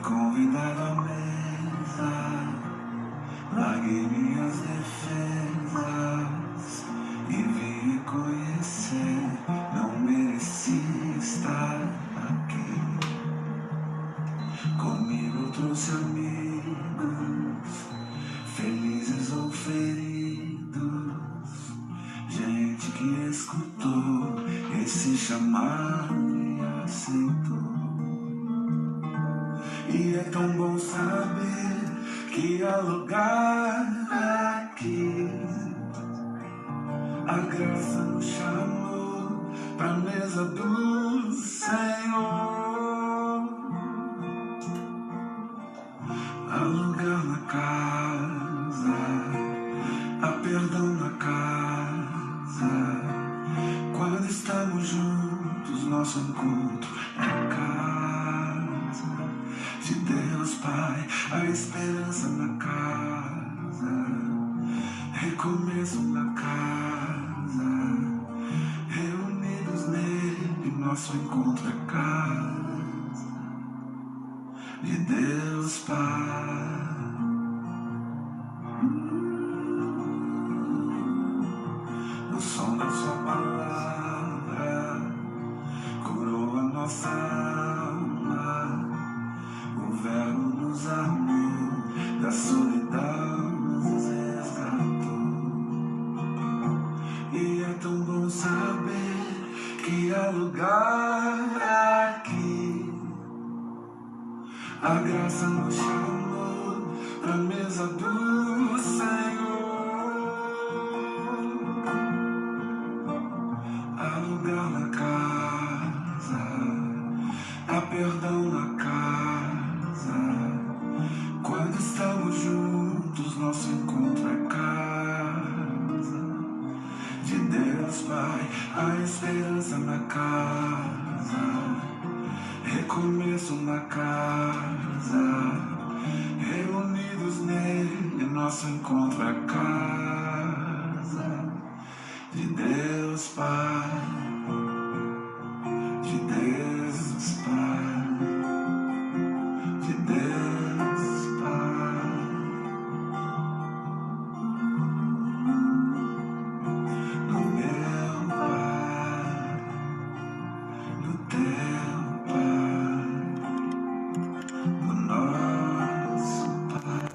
convidado à mesa, larguei minhas defesas e vim reconhecer, não mereci estar aqui. Comigo trouxe amigos, felizes ou feridos, gente que escutou esse chamado e aceitou. E é tão bom saber que há lugar aqui. A graça nos chamou pra mesa do Senhor. Há lugar na casa, há perdão na casa. Quando estamos juntos, nosso encontro é casa de Deus Pai, a esperança na casa, recomeço na casa, reunidos nele, nosso encontro é casa de Deus Pai. O som da sua palavra curou a nossa alma. O Verbo nos amou, da solidão nos resgatou. E é tão bom saber que há lugar aqui. A graça nos chamou pra mesa do Senhor. Há lugar na casa, há perdão na casa. Quando estamos juntos, nosso encontro é casa de Deus Pai, a esperança na casa, recomeço na casa, reunidos nele, nosso encontro é casa de Deus Pai, de Deus Pai, de Deus Pai. No meu Pai, no teu Pai, no nosso Pai.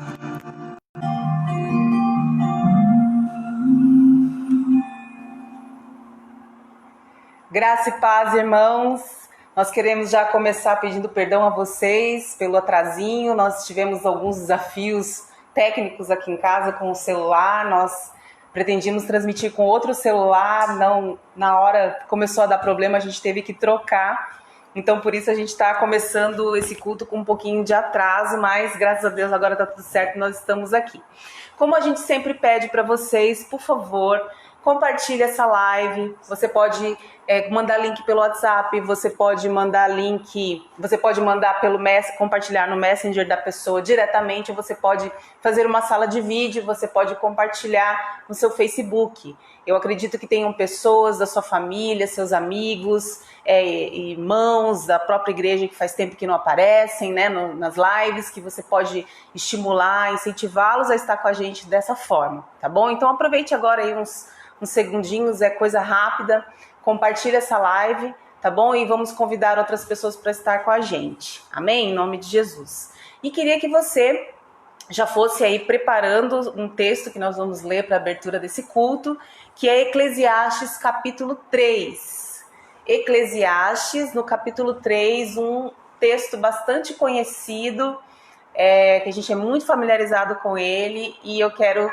Graça e paz, irmãos. Nós queremos já começar pedindo perdão a vocês pelo atrasinho. Nós tivemos alguns desafios técnicos aqui em casa com o celular. Nós pretendíamos transmitir com outro celular. Não, na hora começou a dar problema, a gente teve que trocar. Então, por isso a gente está começando esse culto com um pouquinho de atraso, mas graças a Deus agora está tudo certo, nós estamos aqui. Como a gente sempre pede para vocês, por favor, compartilhe essa live. Você pode mandar link pelo WhatsApp, você pode mandar compartilhar no Messenger da pessoa diretamente, você pode fazer uma sala de vídeo, você pode compartilhar no seu Facebook. Eu acredito que tenham pessoas da sua família, seus amigos, irmãos da própria igreja que faz tempo que não aparecem, né, nas lives, que você pode estimular, incentivá-los a estar com a gente dessa forma, tá bom? Então aproveite agora aí uns segundinhos, é coisa rápida, compartilhe essa live, tá bom? E vamos convidar outras pessoas para estar com a gente, amém? Em nome de Jesus. E queria que você já fosse aí preparando um texto que nós vamos ler para a abertura desse culto, que é Eclesiastes capítulo 3. Eclesiastes, no capítulo 3, um texto bastante conhecido, que a gente é muito familiarizado com ele, e eu quero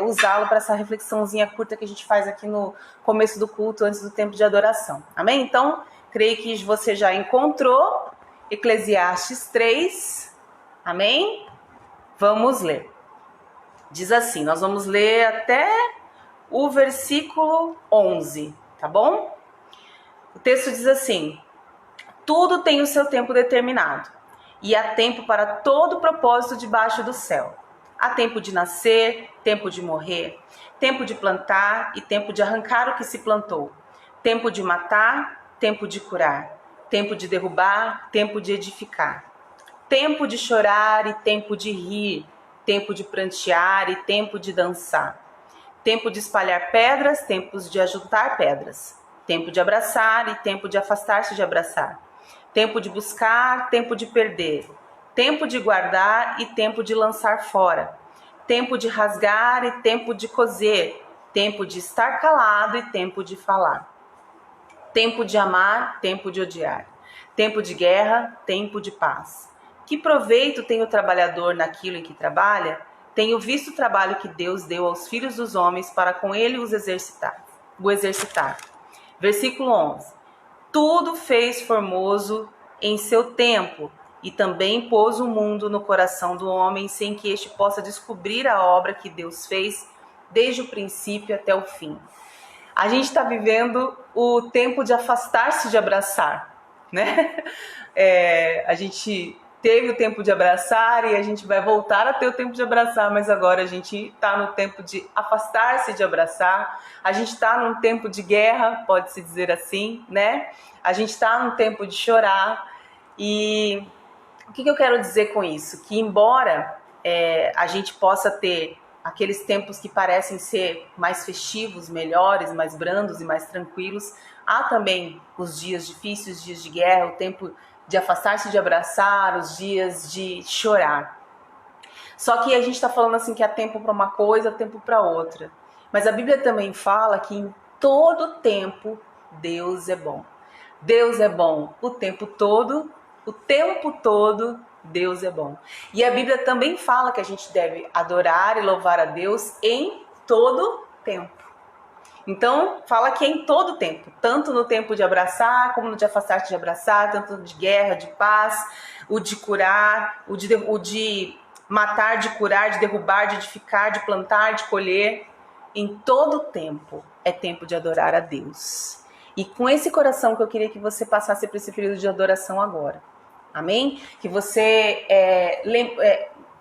usá-lo para essa reflexãozinha curta que a gente faz aqui no começo do culto, antes do tempo de adoração. Amém? Então, creio que você já encontrou Eclesiastes 3. Amém? Vamos ler. Diz assim, nós vamos ler até o versículo 11, tá bom? O texto diz assim: tudo tem o seu tempo determinado, e há tempo para todo propósito debaixo do céu. Há tempo de nascer, tempo de morrer, tempo de plantar e tempo de arrancar o que se plantou, tempo de matar, tempo de curar, tempo de derrubar, tempo de edificar, tempo de chorar e tempo de rir, tempo de prantear e tempo de dançar, tempo de espalhar pedras, tempos de ajuntar pedras, tempo de abraçar e tempo de afastar-se de abraçar, tempo de buscar, tempo de perder, tempo de guardar e tempo de lançar fora, tempo de rasgar e tempo de coser, tempo de estar calado e tempo de falar, tempo de amar, tempo de odiar, tempo de guerra, tempo de paz. Que proveito tem o trabalhador naquilo em que trabalha? Tenho visto o trabalho que Deus deu aos filhos dos homens para com ele o exercitar. Versículo 11. Tudo fez formoso em seu tempo, e também pôs o mundo no coração do homem, sem que este possa descobrir a obra que Deus fez desde o princípio até o fim. A gente está vivendo o tempo de afastar-se de abraçar, né? A gente teve o tempo de abraçar e a gente vai voltar a ter o tempo de abraçar, mas agora a gente está no tempo de afastar-se de abraçar. A gente está num tempo de guerra, pode-se dizer assim, né? A gente está num tempo de chorar. E o que eu quero dizer com isso? Que embora a gente possa ter aqueles tempos que parecem ser mais festivos, melhores, mais brandos e mais tranquilos, há também os dias difíceis, os dias de guerra, o tempo de afastar-se de abraçar, os dias de chorar. Só que a gente está falando assim que há tempo para uma coisa, tempo para outra. Mas a Bíblia também fala que em todo tempo Deus é bom. Deus é bom o tempo todo Deus é bom. E a Bíblia também fala que a gente deve adorar e louvar a Deus em todo tempo. Então, fala que é em todo tempo, tanto no tempo de abraçar, como no de afastar-se de abraçar, tanto de guerra, de paz, o de curar, o de matar, de curar, de derrubar, de edificar, de plantar, de colher. Em todo tempo é tempo de adorar a Deus. E com esse coração que eu queria que você passasse por esse período de adoração agora. Amém? Que você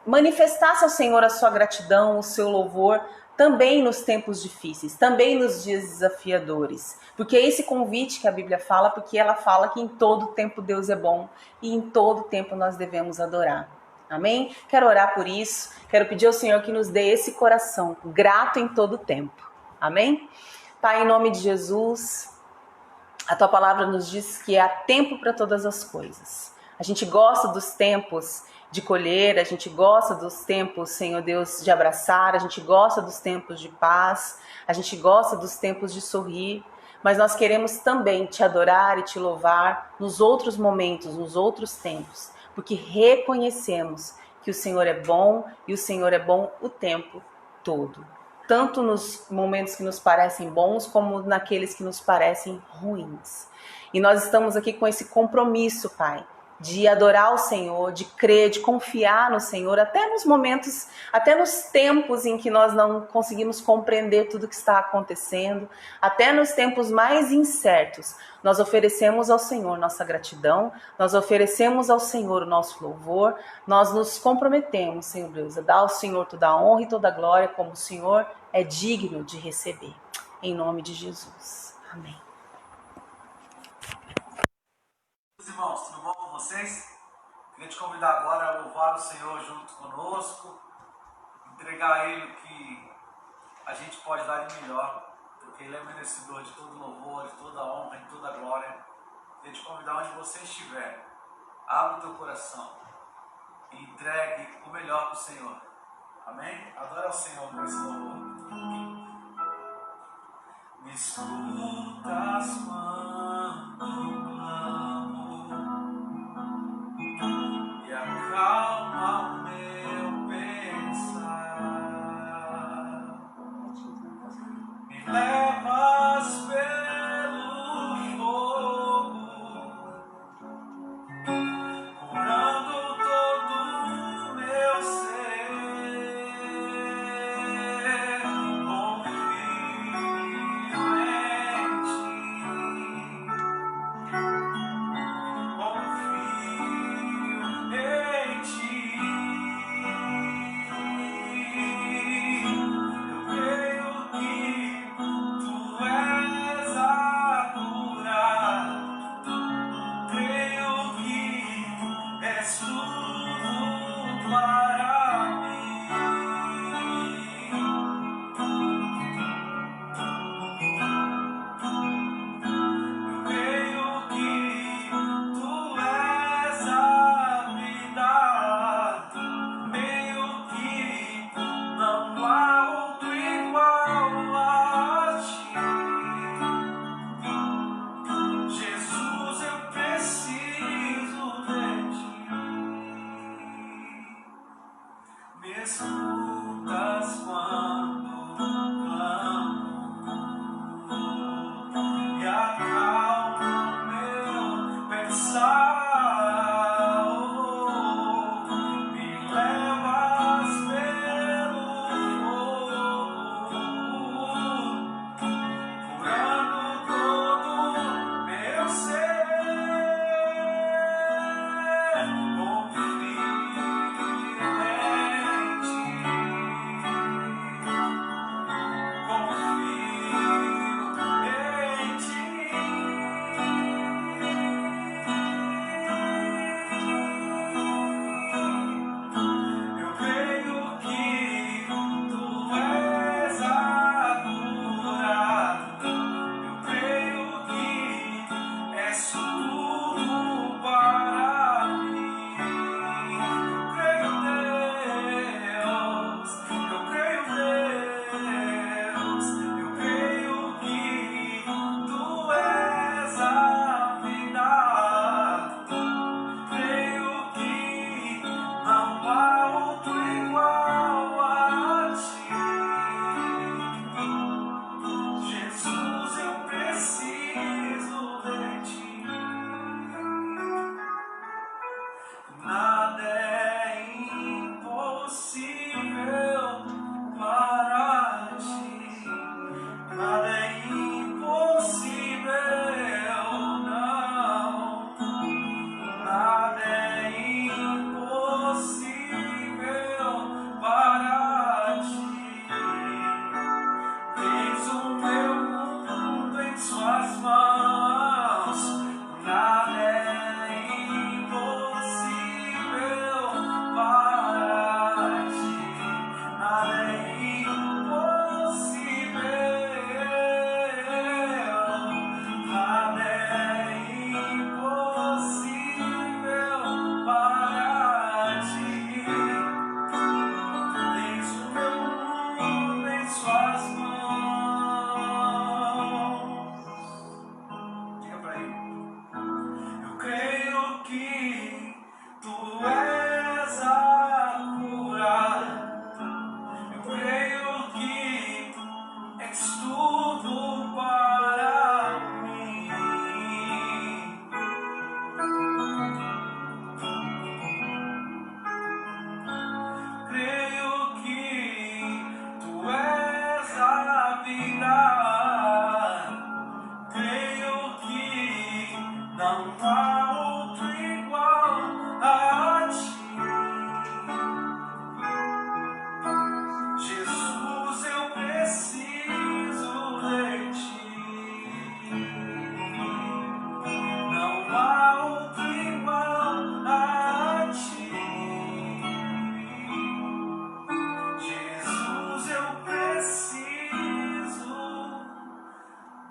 manifestasse ao Senhor a sua gratidão, o seu louvor, também nos tempos difíceis, também nos dias desafiadores. Porque é esse convite que a Bíblia fala, porque ela fala que em todo tempo Deus é bom e em todo tempo nós devemos adorar. Amém? Quero orar por isso, quero pedir ao Senhor que nos dê esse coração grato em todo tempo. Amém? Pai, em nome de Jesus, a Tua palavra nos diz que há tempo para todas as coisas. A gente gosta dos tempos de colher, a gente gosta dos tempos, Senhor Deus, de abraçar, a gente gosta dos tempos de paz, a gente gosta dos tempos de sorrir, mas nós queremos também te adorar e te louvar nos outros momentos, nos outros tempos, porque reconhecemos que o Senhor é bom e o Senhor é bom o tempo todo. Tanto nos momentos que nos parecem bons, como naqueles que nos parecem ruins. E nós estamos aqui com esse compromisso, Pai, de adorar o Senhor, de crer, de confiar no Senhor, até nos momentos, até nos tempos em que nós não conseguimos compreender tudo que está acontecendo, até nos tempos mais incertos, nós oferecemos ao Senhor nossa gratidão, nós oferecemos ao Senhor o nosso louvor, nós nos comprometemos, Senhor Deus, a dar ao Senhor toda a honra e toda a glória, como o Senhor é digno de receber. Em nome de Jesus. Amém. Irmãos, tudo bom com vocês? Queria te convidar agora a louvar o Senhor junto conosco, entregar a Ele o que a gente pode dar de melhor, porque Ele é merecedor de todo louvor, de toda honra e toda glória. Queria te convidar onde você estiver, abra o teu coração e entregue o melhor para o Senhor. Amém? Adora o Senhor com esse louvor. Me escutas quando acalma o meu pensar, me levas pelo fogo, curando todo o meu ser, confio em ti.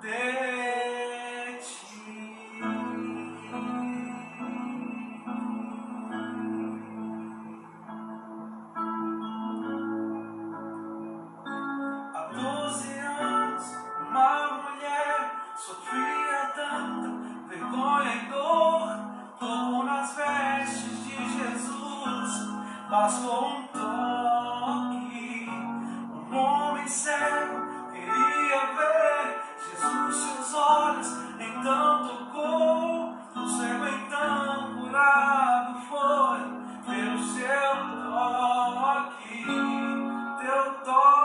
de ti. Há 12 anos, uma mulher sofria tanta vergonha e dor. Tocou nas vestes de Jesus, bastou um toque. Um homem cego queria ver Jesus, seus olhos então tocou. O cego então curado foi pelo seu toque, teu toque,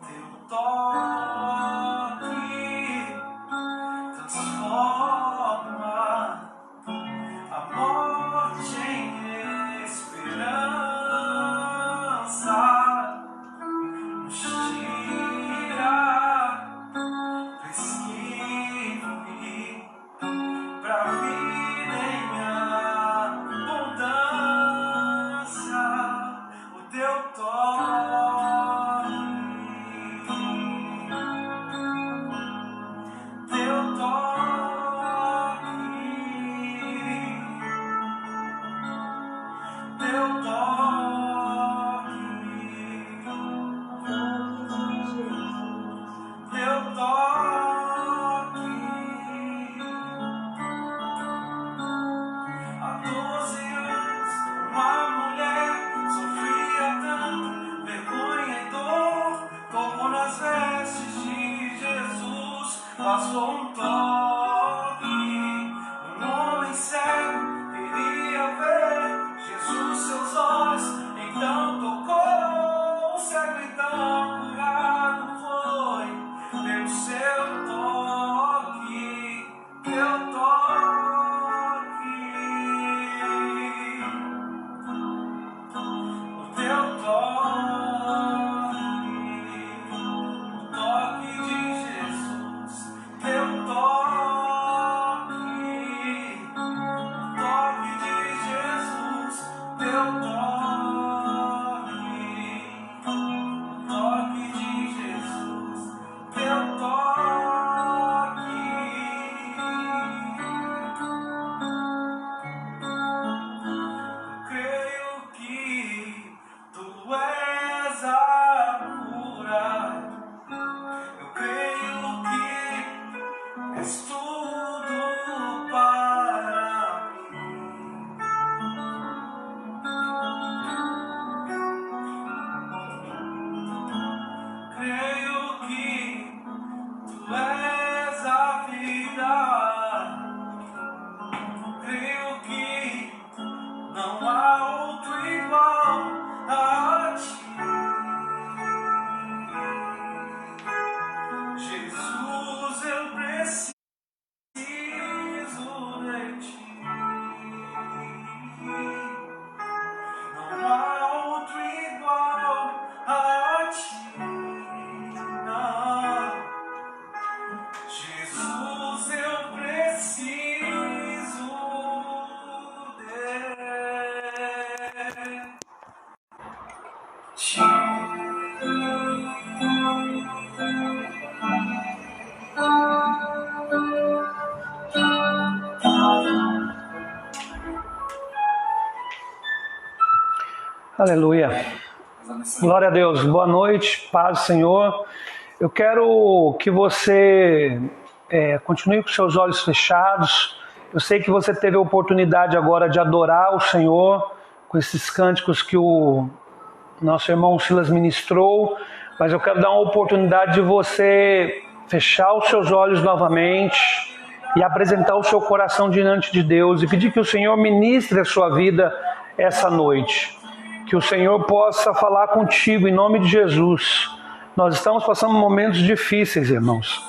teu toque transforma a morte em esperança, nos tira prescrive pra vida em abundância, o teu toque, teu toque, teu toque, teu toque. Há 12 anos, uma mulher sofria tanto vergonha e dor. Tocou nas vestes de Jesus, passou um toque. Um homem cego queria ver Jesus, seus olhos então tocou. O cego então curado foi pelo seu toque, teu toque, o teu toque, o toque de Jesus, teu toque, o toque de Jesus, teu toque, o toque de Jesus, teu toque. Creio que tu és a cura. Eu creio que és tudo para mim. Creio que tu és a vida. Creio que não há outro igual a ti. Jesus, eu preciso de ti. Não há outro igual a ti. Não. Jesus, eu preciso de ti. Aleluia. Glória a Deus. Boa noite, paz do Senhor. Eu quero que você continue com seus olhos fechados. Eu sei que você teve a oportunidade agora de adorar o Senhor com esses cânticos que o nosso irmão Silas ministrou, mas eu quero dar uma oportunidade de você fechar os seus olhos novamente e apresentar o seu coração diante de Deus e pedir que o Senhor ministre a sua vida essa noite. Que o Senhor possa falar contigo em nome de Jesus. Nós estamos passando momentos difíceis, irmãos.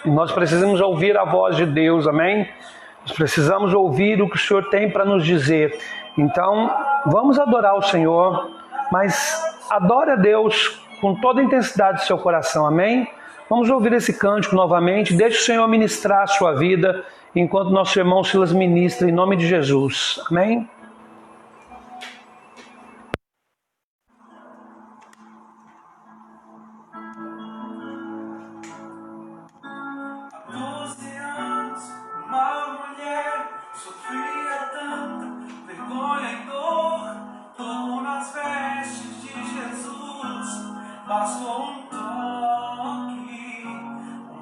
E nós precisamos ouvir a voz de Deus, amém? Nós precisamos ouvir o que o Senhor tem para nos dizer. Então, vamos adorar o Senhor, mas adore a Deus com toda a intensidade do seu coração, amém? Vamos ouvir esse cântico novamente. Deixe o Senhor ministrar a sua vida, enquanto nosso irmão Silas ministra, em nome de Jesus, amém? Passou um toque,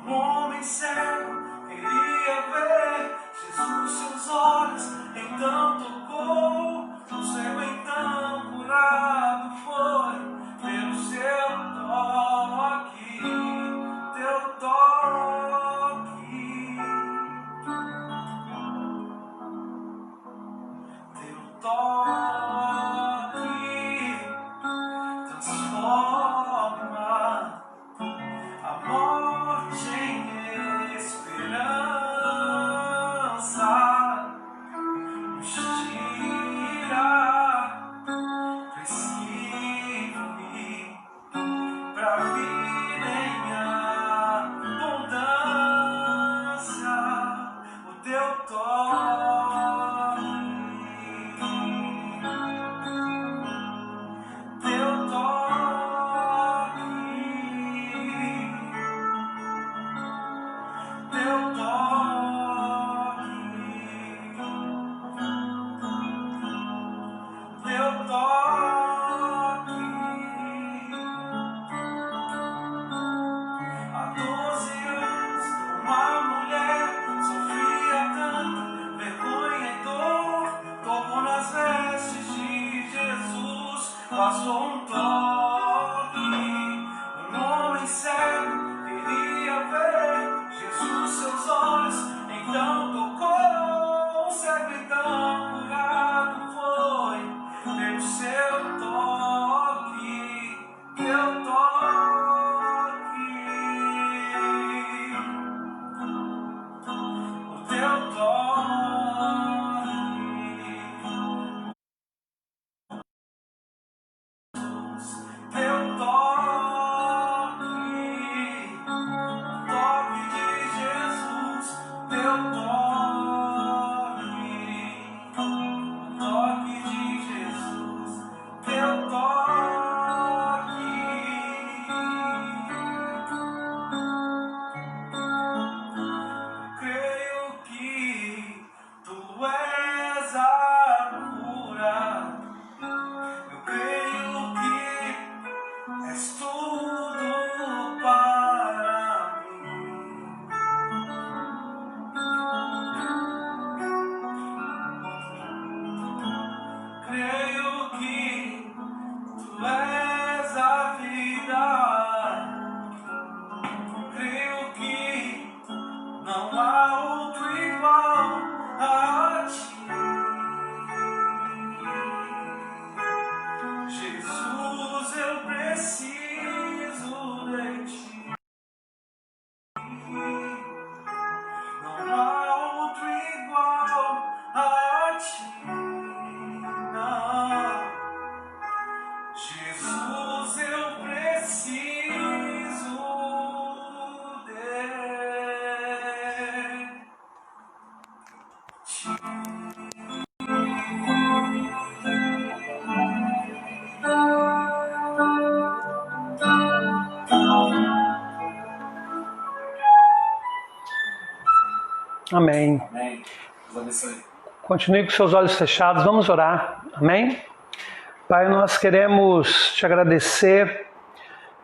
um homem cego queria ver Jesus, seus olhos então tocou, o cego então curado foi pelo seu toque, teu toque, teu toque transforma a morte em esperança, nos tira prescreve pra vida em abundância, o teu toque, teu toque, teu toque, teu toque. Há 12 anos, uma mulher sofria tanta vergonha e dor, tocou nas vestes de Jesus, passou um toque, um homem cego queria ver Jesus, seus olhos então tocou, o cego então curado foi pelo seu toque, teu toque, o teu toque, teu toque, toque de Jesus, teu toque, toque de Jesus, teu toque. Creio que tu és a cura, eu creio que és tudo para mim. Creio que tu és a vida. Creio que não há outro igual a ti. Jesus, eu preciso de ti. Não há outro igual a ti. Não. Jesus, eu preciso de ti. Amém. Amém. Deus abençoe. Continue com seus olhos fechados, vamos orar. Amém? Pai, nós queremos te agradecer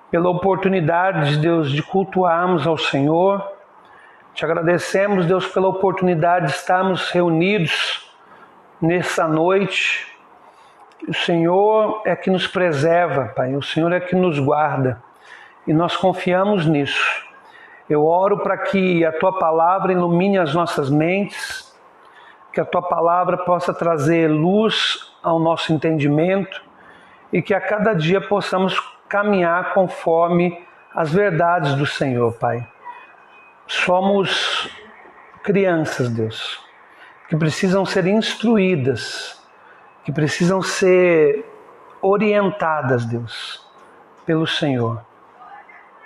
pela oportunidade, Deus, de cultuarmos ao Senhor. Te agradecemos, Deus, pela oportunidade de estarmos reunidos nessa noite. O Senhor é que nos preserva, Pai. O Senhor é que nos guarda. E nós confiamos nisso. Eu oro para que a Tua Palavra ilumine as nossas mentes, que a Tua Palavra possa trazer luz ao nosso entendimento e que a cada dia possamos caminhar conforme as verdades do Senhor, Pai. Somos crianças, Deus, que precisam ser instruídas, que precisam ser orientadas, Deus, pelo Senhor.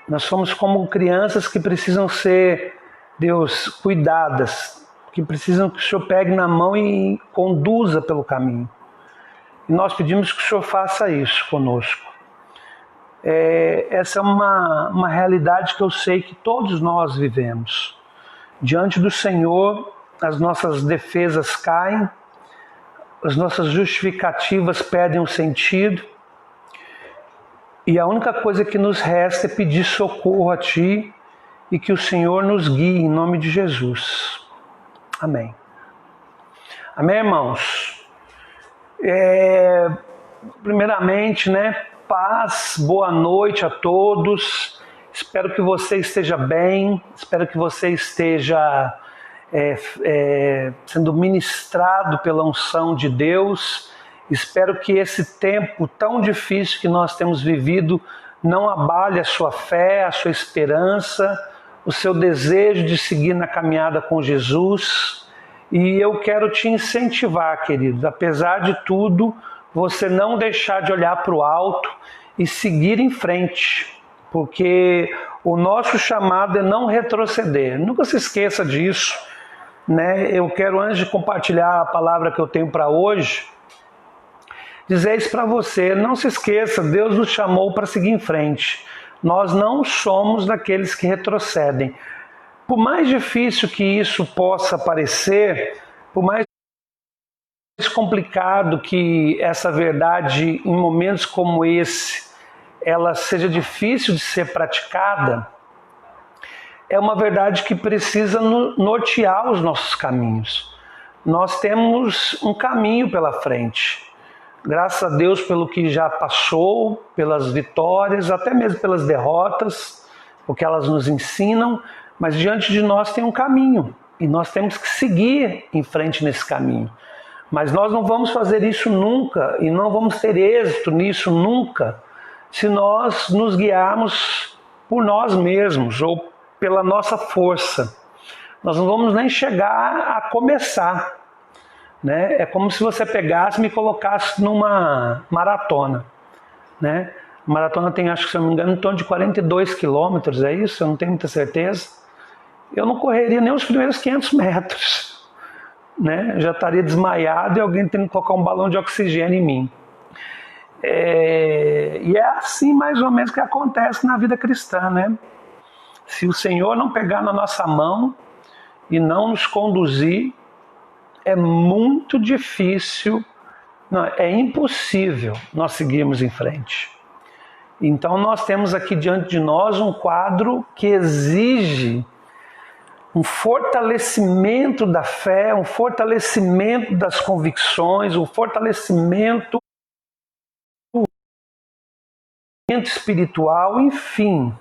Nós somos como crianças que precisam ser, Deus, cuidadas, que precisam que o Senhor pegue na mão e conduza pelo caminho. E nós pedimos que o Senhor faça isso conosco. Essa é uma realidade que eu sei que todos nós vivemos. Diante do Senhor, as nossas defesas caem, as nossas justificativas perdem o sentido, E a única coisa que nos resta é pedir socorro a Ti e que o Senhor nos guie em nome de Jesus. Amém. Amém, irmãos? Primeiramente, paz, boa noite a todos. Espero que você esteja bem, espero que você esteja sendo ministrado pela unção de Deus. Espero que esse tempo tão difícil que nós temos vivido não abale a sua fé, a sua esperança, o seu desejo de seguir na caminhada com Jesus. E eu quero te incentivar, querido, apesar de tudo, você não deixar de olhar para o alto e seguir em frente, porque o nosso chamado é não retroceder. Nunca se esqueça disso, Eu quero, antes de compartilhar a palavra que eu tenho para hoje, dizer isso para você. Não se esqueça, Deus nos chamou para seguir em frente. Nós não somos daqueles que retrocedem. Por mais difícil que isso possa parecer, por mais complicado que essa verdade, em momentos como esse, ela seja difícil de ser praticada, é uma verdade que precisa nortear os nossos caminhos. Nós temos um caminho pela frente. Graças a Deus pelo que já passou, pelas vitórias, até mesmo pelas derrotas, porque elas nos ensinam, mas diante de nós tem um caminho e nós temos que seguir em frente nesse caminho. Mas nós não vamos fazer isso nunca e não vamos ter êxito nisso nunca se nós nos guiarmos por nós mesmos ou pela nossa força. Nós não vamos nem chegar a começar. É como se você pegasse e me colocasse numa maratona. A maratona tem, acho que se eu não me engano, em torno de 42 quilômetros, é isso? Eu não tenho muita certeza. Eu não correria nem os primeiros 500 metros. Eu já estaria desmaiado e alguém tendo que colocar um balão de oxigênio em mim. E é assim mais ou menos que acontece na vida cristã. Se o Senhor não pegar na nossa mão e não nos conduzir, é muito difícil, é impossível nós seguirmos em frente. Então nós temos aqui diante de nós um quadro que exige um fortalecimento da fé, um fortalecimento das convicções, um fortalecimento espiritual, enfim.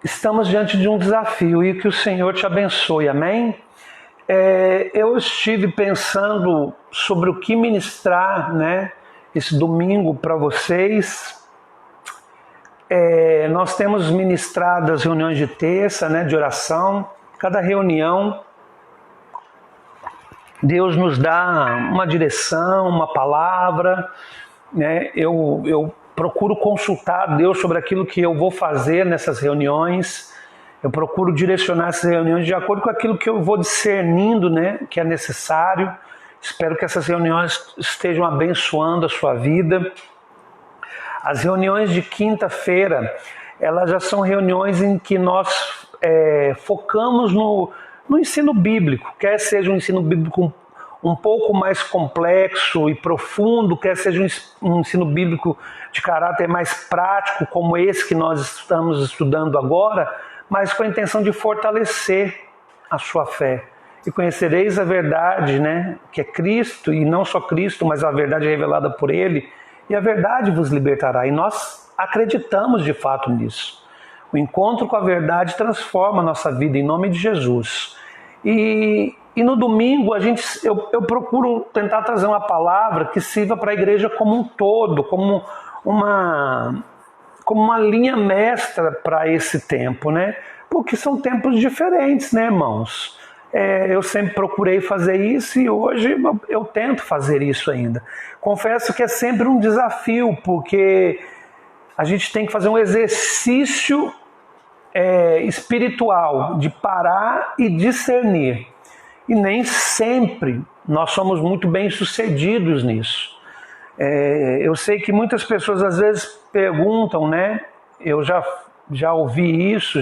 Estamos diante de um desafio e que o Senhor te abençoe, amém? Eu estive pensando sobre o que ministrar, esse domingo para vocês. Nós temos ministrado as reuniões de terça, de oração. Cada reunião, Deus nos dá uma direção, uma palavra. Eu procuro consultar a Deus sobre aquilo que eu vou fazer nessas reuniões. Eu procuro direcionar essas reuniões de acordo com aquilo que eu vou discernindo, que é necessário. Espero que essas reuniões estejam abençoando a sua vida. As reuniões de quinta-feira, elas já são reuniões em que nós focamos no ensino bíblico, quer seja um ensino bíblico um pouco mais complexo e profundo, quer seja um ensino bíblico de caráter mais prático, como esse que nós estamos estudando agora, mas com a intenção de fortalecer a sua fé. E conhecereis a verdade, que é Cristo, e não só Cristo, mas a verdade revelada por Ele, e a verdade vos libertará. E nós acreditamos de fato nisso. O encontro com a verdade transforma a nossa vida em nome de Jesus. E no domingo eu procuro tentar trazer uma palavra que sirva para a igreja como um todo, como uma linha mestra para esse tempo, Porque são tempos diferentes, irmãos? Eu sempre procurei fazer isso e hoje eu tento fazer isso ainda. Confesso que é sempre um desafio, porque a gente tem que fazer um exercício espiritual de parar e discernir. E nem sempre nós somos muito bem sucedidos nisso. Eu sei que muitas pessoas às vezes perguntam, Eu já ouvi isso,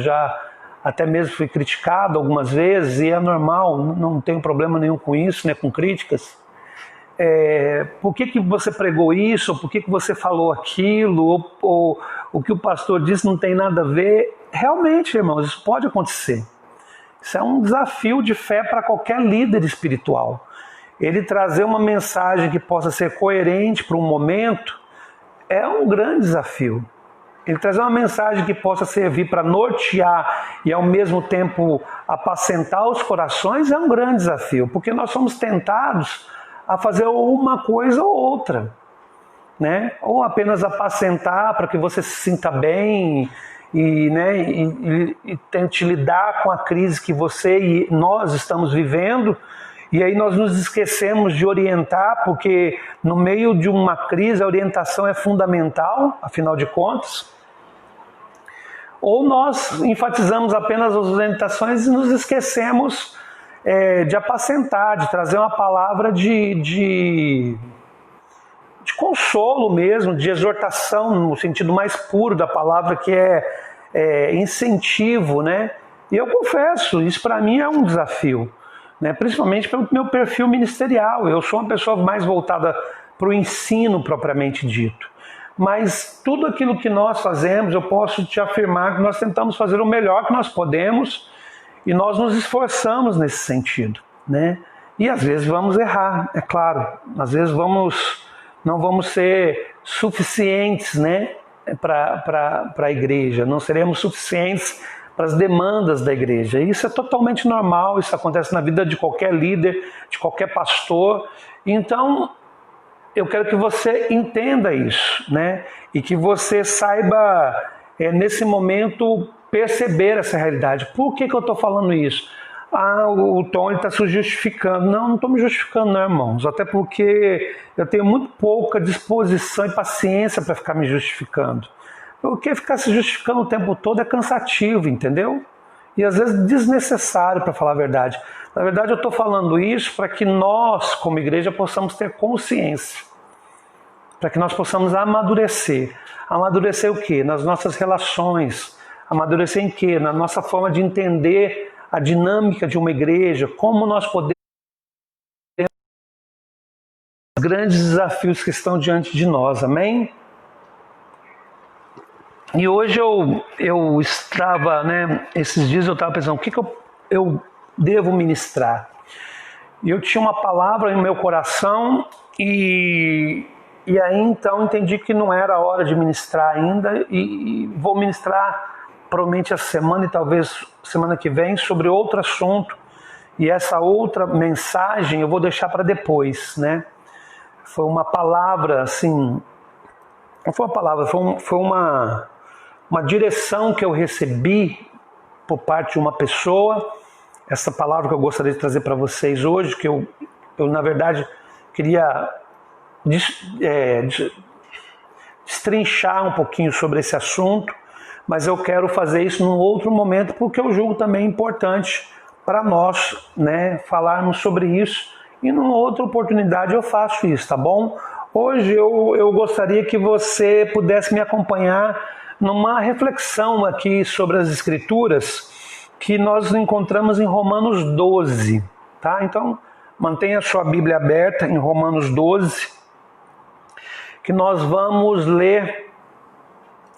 até mesmo fui criticado algumas vezes, e é normal, não tenho problema nenhum com isso, com críticas. por que você pregou isso, ou por que você falou aquilo, ou o que o pastor disse não tem nada a ver. Realmente, irmãos, isso pode acontecer. Isso é um desafio de fé para qualquer líder espiritual. Ele trazer uma mensagem que possa ser coerente para um momento é um grande desafio. Ele trazer uma mensagem que possa servir para nortear e ao mesmo tempo apacentar os corações é um grande desafio, porque nós somos tentados a fazer uma coisa ou outra, né? Ou apenas apacentar para que você se sinta bem e tente lidar com a crise que você e nós estamos vivendo, e aí nós nos esquecemos de orientar, porque no meio de uma crise a orientação é fundamental, afinal de contas. Ou nós enfatizamos apenas as orientações e nos esquecemos de apacentar, de trazer uma palavra de consolo mesmo, de exortação no sentido mais puro da palavra, que é incentivo, né? E eu confesso, isso para mim é um desafio, né? Principalmente pelo meu perfil ministerial. Eu sou uma pessoa mais voltada para o ensino propriamente dito. Mas tudo aquilo que nós fazemos, eu posso te afirmar que nós tentamos fazer o melhor que nós podemos e nós nos esforçamos nesse sentido, né? E às vezes vamos errar, é claro. Às vezes não vamos ser suficientes, né, para a igreja, não seremos suficientes para as demandas da igreja. Isso é totalmente normal, isso acontece na vida de qualquer líder, de qualquer pastor. Então, eu quero que você entenda isso, né? E que você saiba, nesse momento, perceber essa realidade. Por que eu estou falando isso? O Tom está se justificando. Não estou me justificando, não, irmãos. Até porque eu tenho muito pouca disposição e paciência para ficar me justificando. Porque ficar se justificando o tempo todo é cansativo, entendeu? E às vezes desnecessário, para falar a verdade. Na verdade, eu estou falando isso para que nós, como igreja, possamos ter consciência. Para que nós possamos amadurecer. Amadurecer o quê? Nas nossas relações. Amadurecer em quê? Na nossa forma de entender a dinâmica de uma igreja, como nós podemos os grandes desafios que estão diante de nós, amém? E hoje eu estava, né, esses dias eu estava pensando, o que eu devo ministrar? E eu tinha uma palavra no meu coração e aí então entendi que não era a hora de ministrar ainda e vou ministrar provavelmente essa semana e talvez semana que vem sobre outro assunto, e essa outra mensagem eu vou deixar para depois, né? Foi uma palavra assim, não foi uma palavra, foi uma direção que eu recebi por parte de uma pessoa. Essa palavra que eu gostaria de trazer para vocês hoje, que eu na verdade queria destrinchar um pouquinho sobre esse assunto, mas eu quero fazer isso num outro momento, porque eu julgo também importante para nós, né, falarmos sobre isso, e numa outra oportunidade eu faço isso, tá bom? Hoje eu gostaria que você pudesse me acompanhar numa reflexão aqui sobre as Escrituras, que nós encontramos em Romanos 12, tá? Então, mantenha a sua Bíblia aberta em Romanos 12, que nós vamos ler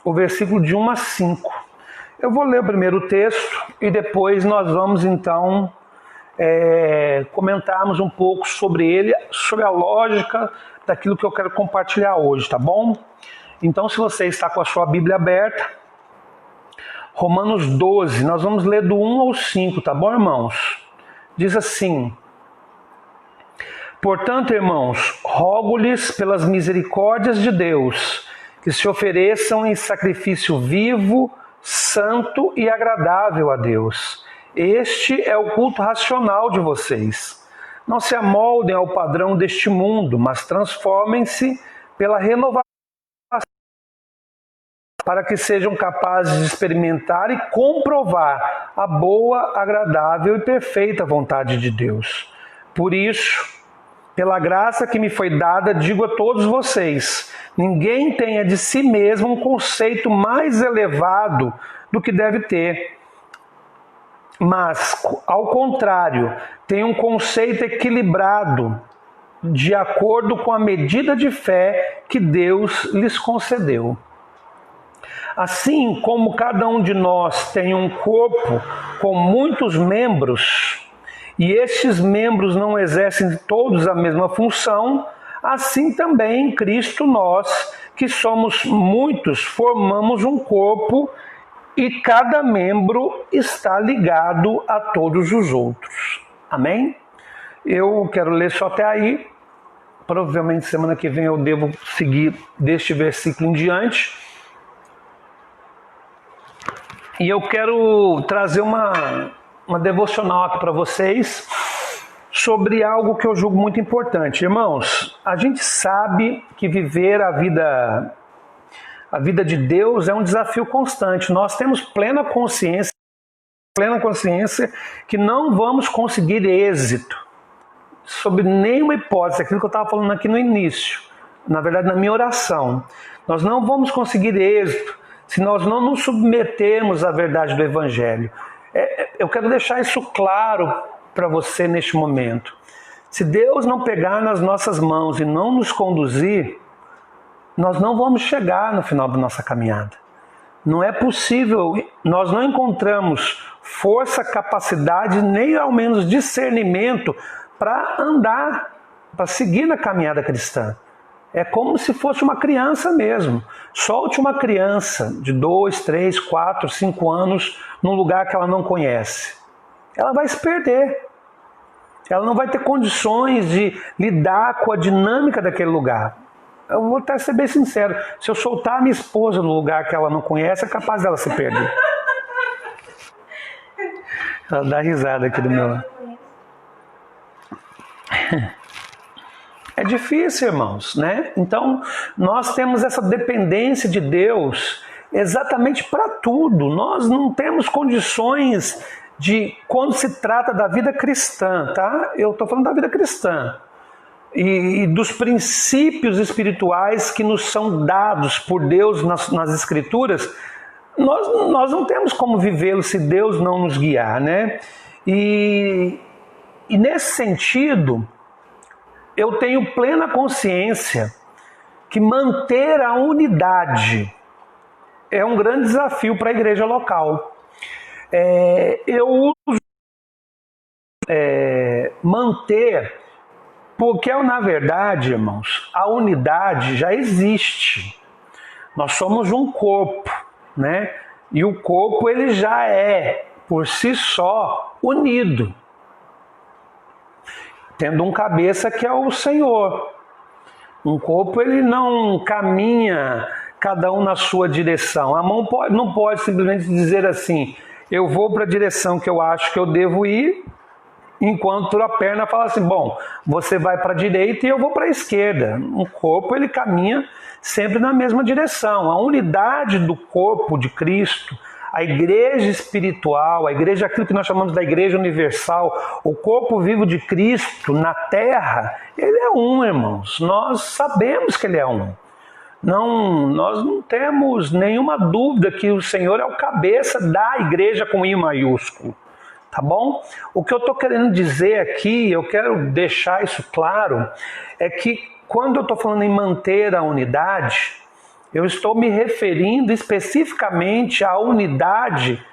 o versículo de 1 a 5. Eu vou ler o primeiro texto e depois nós vamos então comentarmos um pouco sobre ele, sobre a lógica daquilo que eu quero compartilhar hoje, tá bom? Então, se você está com a sua Bíblia aberta, Romanos 12, nós vamos ler do 1 ao 5, tá bom, irmãos? Diz assim: portanto, irmãos, rogo-lhes pelas misericórdias de Deus, que se ofereçam em sacrifício vivo, santo e agradável a Deus. Este é o culto racional de vocês. Não se amoldem ao padrão deste mundo, mas transformem-se pela renovação, para que sejam capazes de experimentar e comprovar a boa, agradável e perfeita vontade de Deus. Por isso, pela graça que me foi dada, digo a todos vocês, ninguém tenha de si mesmo um conceito mais elevado do que deve ter. Mas, ao contrário, tenha um conceito equilibrado, de acordo com a medida de fé que Deus lhes concedeu. Assim como cada um de nós tem um corpo com muitos membros, e estes membros não exercem todos a mesma função, assim também em Cristo nós, que somos muitos, formamos um corpo e cada membro está ligado a todos os outros. Amém? Eu quero ler só até aí. Provavelmente semana que vem eu devo seguir deste versículo em diante. E eu quero trazer uma devocional aqui para vocês sobre algo que eu julgo muito importante. Irmãos, a gente sabe que viver a vida de Deus é um desafio constante. Nós temos plena consciência que não vamos conseguir êxito, sob nenhuma hipótese, aquilo que eu estava falando aqui no início, na verdade na minha oração. Nós não vamos conseguir êxito se nós não nos submetermos à verdade do Evangelho. Eu quero deixar isso claro para você neste momento. Se Deus não pegar nas nossas mãos e não nos conduzir, nós não vamos chegar no final da nossa caminhada. Não é possível, nós não encontramos força, capacidade, nem ao menos discernimento para andar, para seguir na caminhada cristã. É como se fosse uma criança mesmo. Solte uma criança de 2, 3, 4, 5 anos num lugar que ela não conhece. Ela vai se perder. Ela não vai ter condições de lidar com a dinâmica daquele lugar. Eu vou até ser bem sincero. Se eu soltar a minha esposa no lugar que ela não conhece, é capaz dela se perder. Ela dá risada aqui do meu lado. É difícil, irmãos, né? Então, nós temos essa dependência de Deus exatamente para tudo. Nós não temos condições de, quando se trata da vida cristã, tá? Eu estou falando da vida cristã. E dos princípios espirituais que nos são dados por Deus nas Escrituras, nós não temos como vivê-los se Deus não nos guiar, né? E nesse sentido, eu tenho plena consciência que manter a unidade é um grande desafio para a igreja local. Eu uso manter, porque na verdade, irmãos, a unidade já existe. Nós somos um corpo, né? E o corpo ele já é, por si só, unido, tendo um cabeça que é o Senhor. Um corpo ele não caminha cada um na sua direção. A mão não pode simplesmente dizer assim, eu vou para a direção que eu acho que eu devo ir, enquanto a perna fala assim, bom, você vai para a direita e eu vou para a esquerda. O corpo ele caminha sempre na mesma direção. A unidade do corpo de Cristo, a igreja espiritual, a igreja, aquilo que nós chamamos da igreja universal, o corpo vivo de Cristo na terra, ele é um, irmãos. Nós sabemos que ele é um. Nós não temos nenhuma dúvida que o Senhor é o cabeça da igreja com I maiúsculo. Tá bom? O que eu estou querendo dizer aqui, eu quero deixar isso claro, é que quando eu estou falando em manter a unidade, eu estou me referindo especificamente à unidade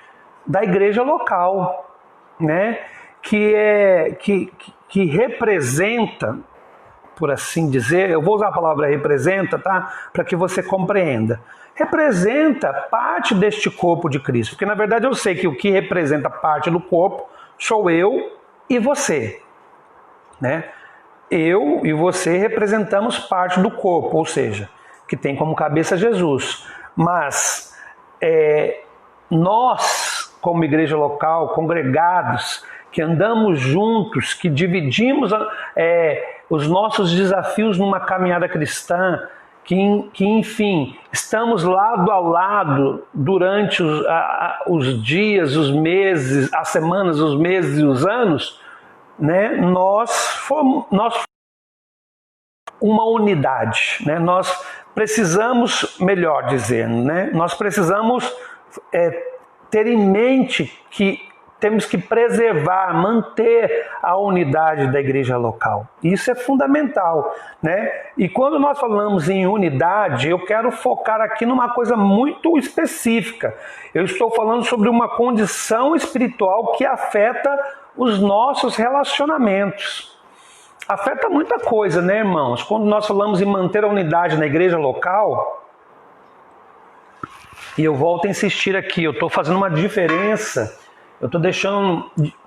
da igreja local, né? Que representa, por assim dizer, eu vou usar a palavra representa, tá? Para que você compreenda. Representa parte deste corpo de Cristo, porque na verdade eu sei que o que representa parte do corpo sou eu e você, né? Eu e você representamos parte do corpo, ou seja, que tem como cabeça Jesus. Mas nós, como igreja local, congregados, que andamos juntos, que dividimos os nossos desafios numa caminhada cristã, que enfim, estamos lado a lado durante os dias, os meses, as semanas, os meses e os anos, né? Nós formos uma unidade, né? Nós precisamos, melhor dizendo, né? Nós precisamos ter em mente que temos que preservar, manter a unidade da igreja local. Isso é fundamental, né? E quando nós falamos em unidade, eu quero focar aqui numa coisa muito específica. Eu estou falando sobre uma condição espiritual que afeta os nossos relacionamentos. Afeta muita coisa, né, irmãos? Quando nós falamos em manter a unidade na igreja local, e eu volto a insistir aqui, eu estou fazendo uma diferença, eu estou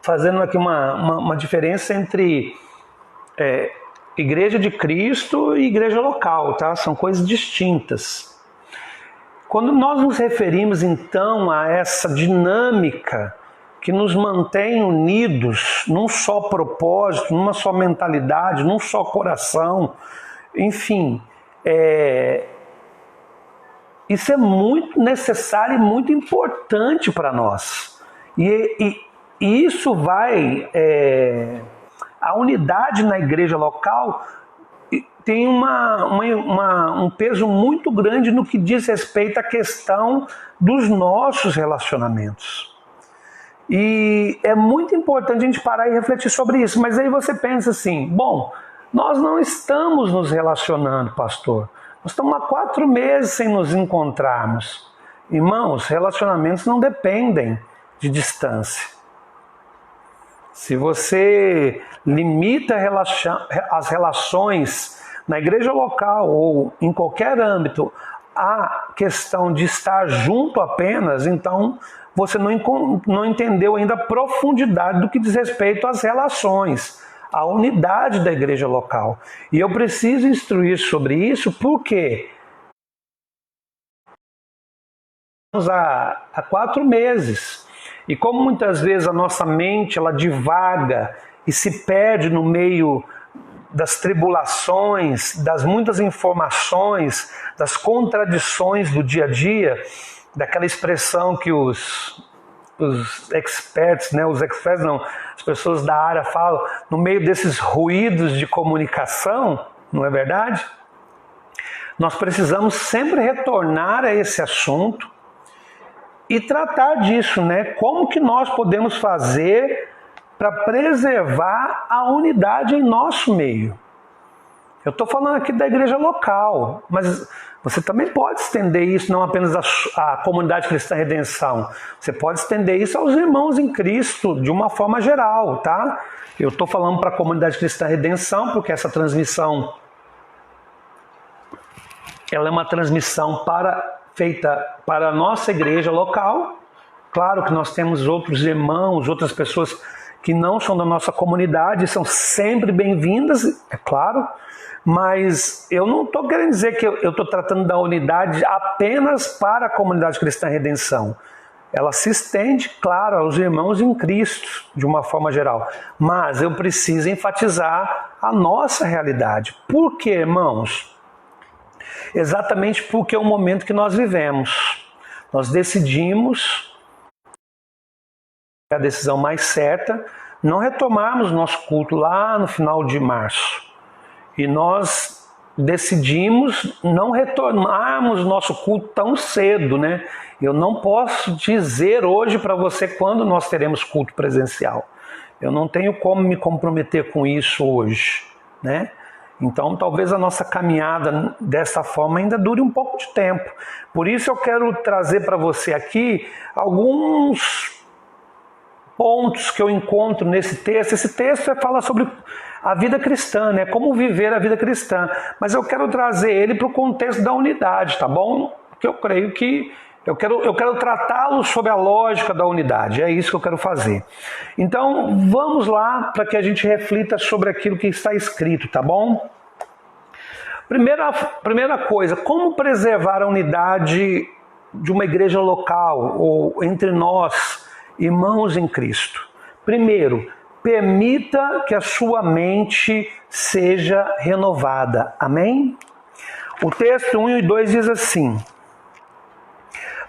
fazendo aqui uma diferença entre igreja de Cristo e igreja local, tá? São coisas distintas. Quando nós nos referimos então a essa dinâmica que nos mantém unidos num só propósito, numa só mentalidade, num só coração, enfim, isso é muito necessário e muito importante para nós. E isso vai... a unidade na igreja local tem um peso muito grande no que diz respeito à questão dos nossos relacionamentos. E é muito importante a gente parar e refletir sobre isso. Mas aí você pensa assim, bom, nós não estamos nos relacionando, pastor. Nós estamos há 4 meses sem nos encontrarmos. Irmãos, relacionamentos não dependem de distância. Se você limita as relações na igreja local ou em qualquer âmbito à questão de estar junto apenas, então você não entendeu ainda a profundidade do que diz respeito às relações, à unidade da igreja local. E eu preciso instruir sobre isso porque estamos há 4 meses. E como muitas vezes a nossa mente ela divaga e se perde no meio das tribulações, das muitas informações, das contradições do dia a dia, daquela expressão que os experts, né, as pessoas da área falam, no meio desses ruídos de comunicação, não é verdade? Nós precisamos sempre retornar a esse assunto e tratar disso, né? Como que nós podemos fazer para preservar a unidade em nosso meio? Eu estou falando aqui da igreja local, mas você também pode estender isso não apenas à comunidade cristã Redenção. Você pode estender isso aos irmãos em Cristo de uma forma geral, tá? Eu estou falando para a comunidade cristã Redenção porque essa transmissão ela é uma transmissão feita para a nossa igreja local. Claro que nós temos outros irmãos, outras pessoas que não são da nossa comunidade, são sempre bem-vindas, é claro, mas eu não estou querendo dizer que eu estou tratando da unidade apenas para a comunidade cristã Redenção. Ela se estende, claro, aos irmãos em Cristo, de uma forma geral, mas eu preciso enfatizar a nossa realidade. Por quê, irmãos? Exatamente porque é o momento que nós vivemos. Nós decidimos, a decisão mais certa, não retomarmos nosso culto lá no final de março. E nós decidimos não retornarmos nosso culto tão cedo, né? Eu não posso dizer hoje para você quando nós teremos culto presencial. Eu não tenho como me comprometer com isso hoje, né? Então, talvez a nossa caminhada dessa forma ainda dure um pouco de tempo. Por isso eu quero trazer para você aqui alguns pontos que eu encontro nesse texto. Esse texto fala sobre a vida cristã, né? Como viver a vida cristã. Mas eu quero trazer ele para o contexto da unidade, tá bom? Porque eu creio que eu quero tratá-lo sob a lógica da unidade. É isso que eu quero fazer. Então, vamos lá para que a gente reflita sobre aquilo que está escrito, tá bom? Primeira coisa, como preservar a unidade de uma igreja local ou entre nós, irmãos em Cristo? Primeiro, permita que a sua mente seja renovada. Amém? O texto 1 e 2 diz assim: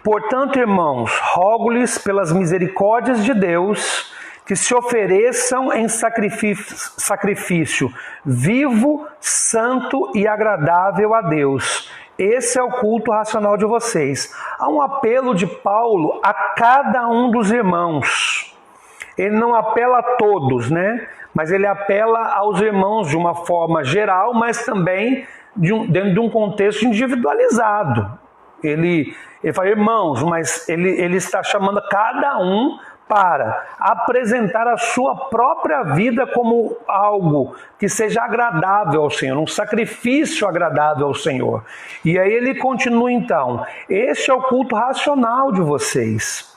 portanto, irmãos, rogo-lhes pelas misericórdias de Deus que se ofereçam em sacrifício vivo, santo e agradável a Deus. Esse é o culto racional de vocês. Há um apelo de Paulo a cada um dos irmãos. ele não apela a todos, né? Mas ele apela aos irmãos de uma forma geral, mas também dentro de um contexto individualizado. Ele fala, irmãos, mas ele está chamando cada um para apresentar a sua própria vida como algo que seja agradável ao Senhor, um sacrifício agradável ao Senhor. E aí ele continua então, este é o culto racional de vocês.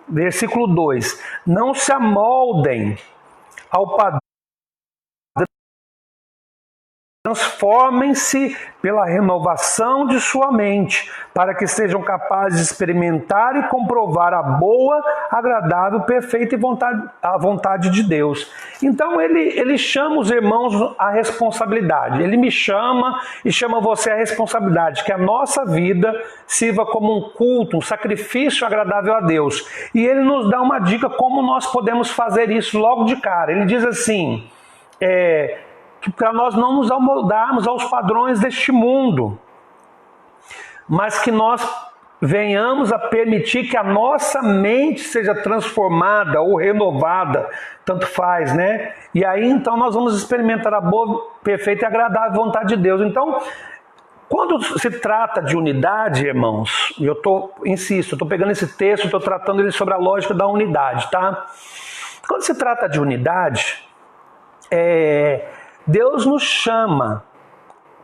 Versículo 2, não se amoldem ao padrão, transformem-se pela renovação de sua mente, para que sejam capazes de experimentar e comprovar a boa, agradável, perfeita e a vontade de Deus. Então ele chama os irmãos à responsabilidade. Ele me chama e chama você à responsabilidade, que a nossa vida sirva como um culto, um sacrifício agradável a Deus. E ele nos dá uma dica como nós podemos fazer isso logo de cara. Ele diz assim, para nós não nos amoldarmos aos padrões deste mundo, mas que nós venhamos a permitir que a nossa mente seja transformada ou renovada, tanto faz, né? E aí então nós vamos experimentar a boa, perfeita e agradável vontade de Deus. Então, quando se trata de unidade, irmãos, e eu estou pegando esse texto, estou tratando ele sobre a lógica da unidade, tá? Quando se trata de unidade, Deus nos chama,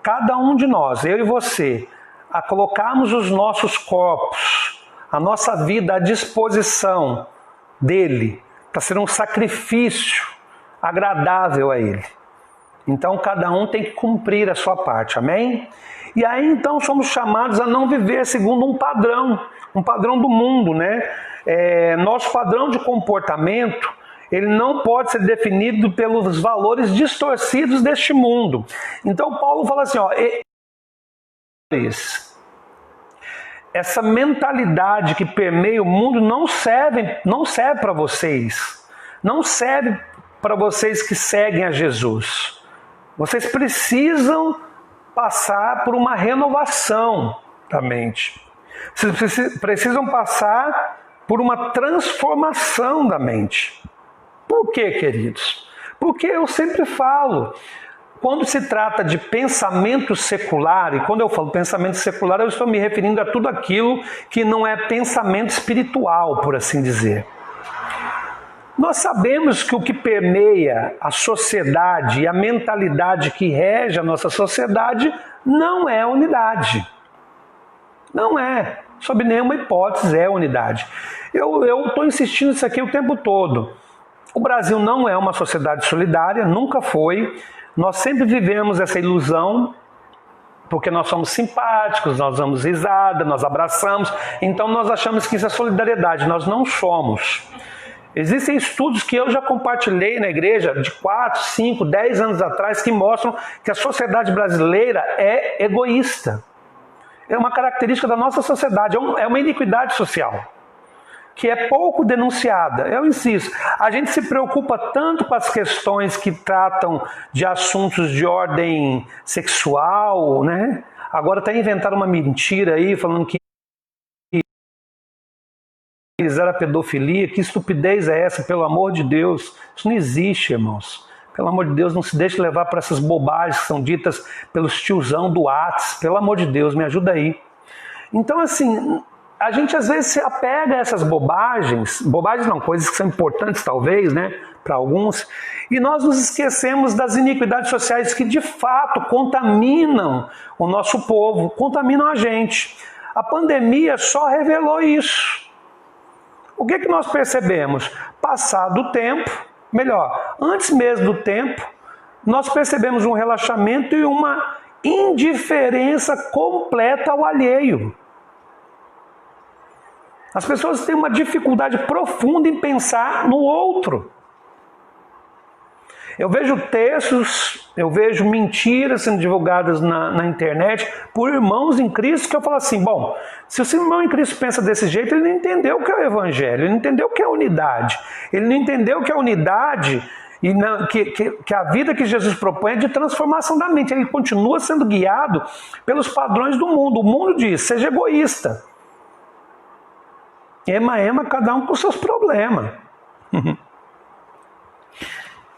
cada um de nós, eu e você, a colocarmos os nossos corpos, a nossa vida à disposição dele, para ser um sacrifício agradável a ele. Então cada um tem que cumprir a sua parte, amém? E aí então somos chamados a não viver segundo um padrão do mundo, né? Nosso padrão de comportamento, ele não pode ser definido pelos valores distorcidos deste mundo. Então Paulo fala assim, essa mentalidade que permeia o mundo não serve para vocês. Não serve para vocês que seguem a Jesus. Vocês precisam passar por uma renovação da mente. Vocês precisam passar por uma transformação da mente. Por quê, queridos? Porque eu sempre falo, quando se trata de pensamento secular, e quando eu falo pensamento secular, eu estou me referindo a tudo aquilo que não é pensamento espiritual, por assim dizer. Nós sabemos que o que permeia a sociedade e a mentalidade que rege a nossa sociedade não é unidade. Não é, sob nenhuma hipótese é unidade. Eu estou insistindo nisso aqui o tempo todo. O Brasil não é uma sociedade solidária, nunca foi. Nós sempre vivemos essa ilusão, porque nós somos simpáticos, nós damos risada, nós abraçamos, então nós achamos que isso é solidariedade. Nós não somos. Existem estudos que eu já compartilhei na igreja de 4, 5, 10 anos atrás que mostram que a sociedade brasileira é egoísta. É uma característica da nossa sociedade, é uma iniquidade social, que é pouco denunciada. Eu insisto, a gente se preocupa tanto com as questões que tratam de assuntos de ordem sexual, né? Agora até inventaram uma mentira aí, falando que era pedofilia. Que estupidez é essa, pelo amor de Deus? Isso não existe, irmãos. Pelo amor de Deus, não se deixe levar para essas bobagens que são ditas pelos tiozão do Whats. Pelo amor de Deus, me ajuda aí. Então, assim, a gente às vezes se apega a essas bobagens não, coisas que são importantes talvez, né, para alguns, e nós nos esquecemos das iniquidades sociais que de fato contaminam o nosso povo, contaminam a gente. A pandemia só revelou isso. O que nós percebemos? Passado o tempo, melhor, antes mesmo do tempo, nós percebemos um relaxamento e uma indiferença completa ao alheio. As pessoas têm uma dificuldade profunda em pensar no outro. Eu vejo textos, eu vejo mentiras sendo divulgadas na internet por irmãos em Cristo que eu falo assim, bom, se o seu irmão em Cristo pensa desse jeito, ele não entendeu o que é o Evangelho, ele não entendeu o que é unidade, ele não entendeu o que é unidade e que a vida que Jesus propõe é de transformação da mente. Ele continua sendo guiado pelos padrões do mundo. O mundo diz, seja egoísta. Ema, cada um com seus problemas.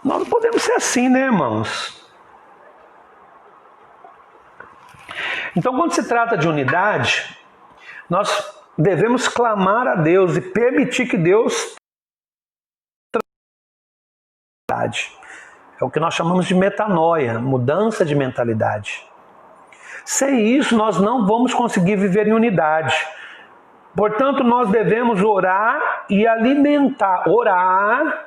Nós não podemos ser assim, né, irmãos? Então, quando se trata de unidade, nós devemos clamar a Deus e permitir que Deus é o que nós chamamos de metanoia, mudança de mentalidade. Sem isso, nós não vamos conseguir viver em unidade. Portanto, nós devemos orar e alimentar. Orar,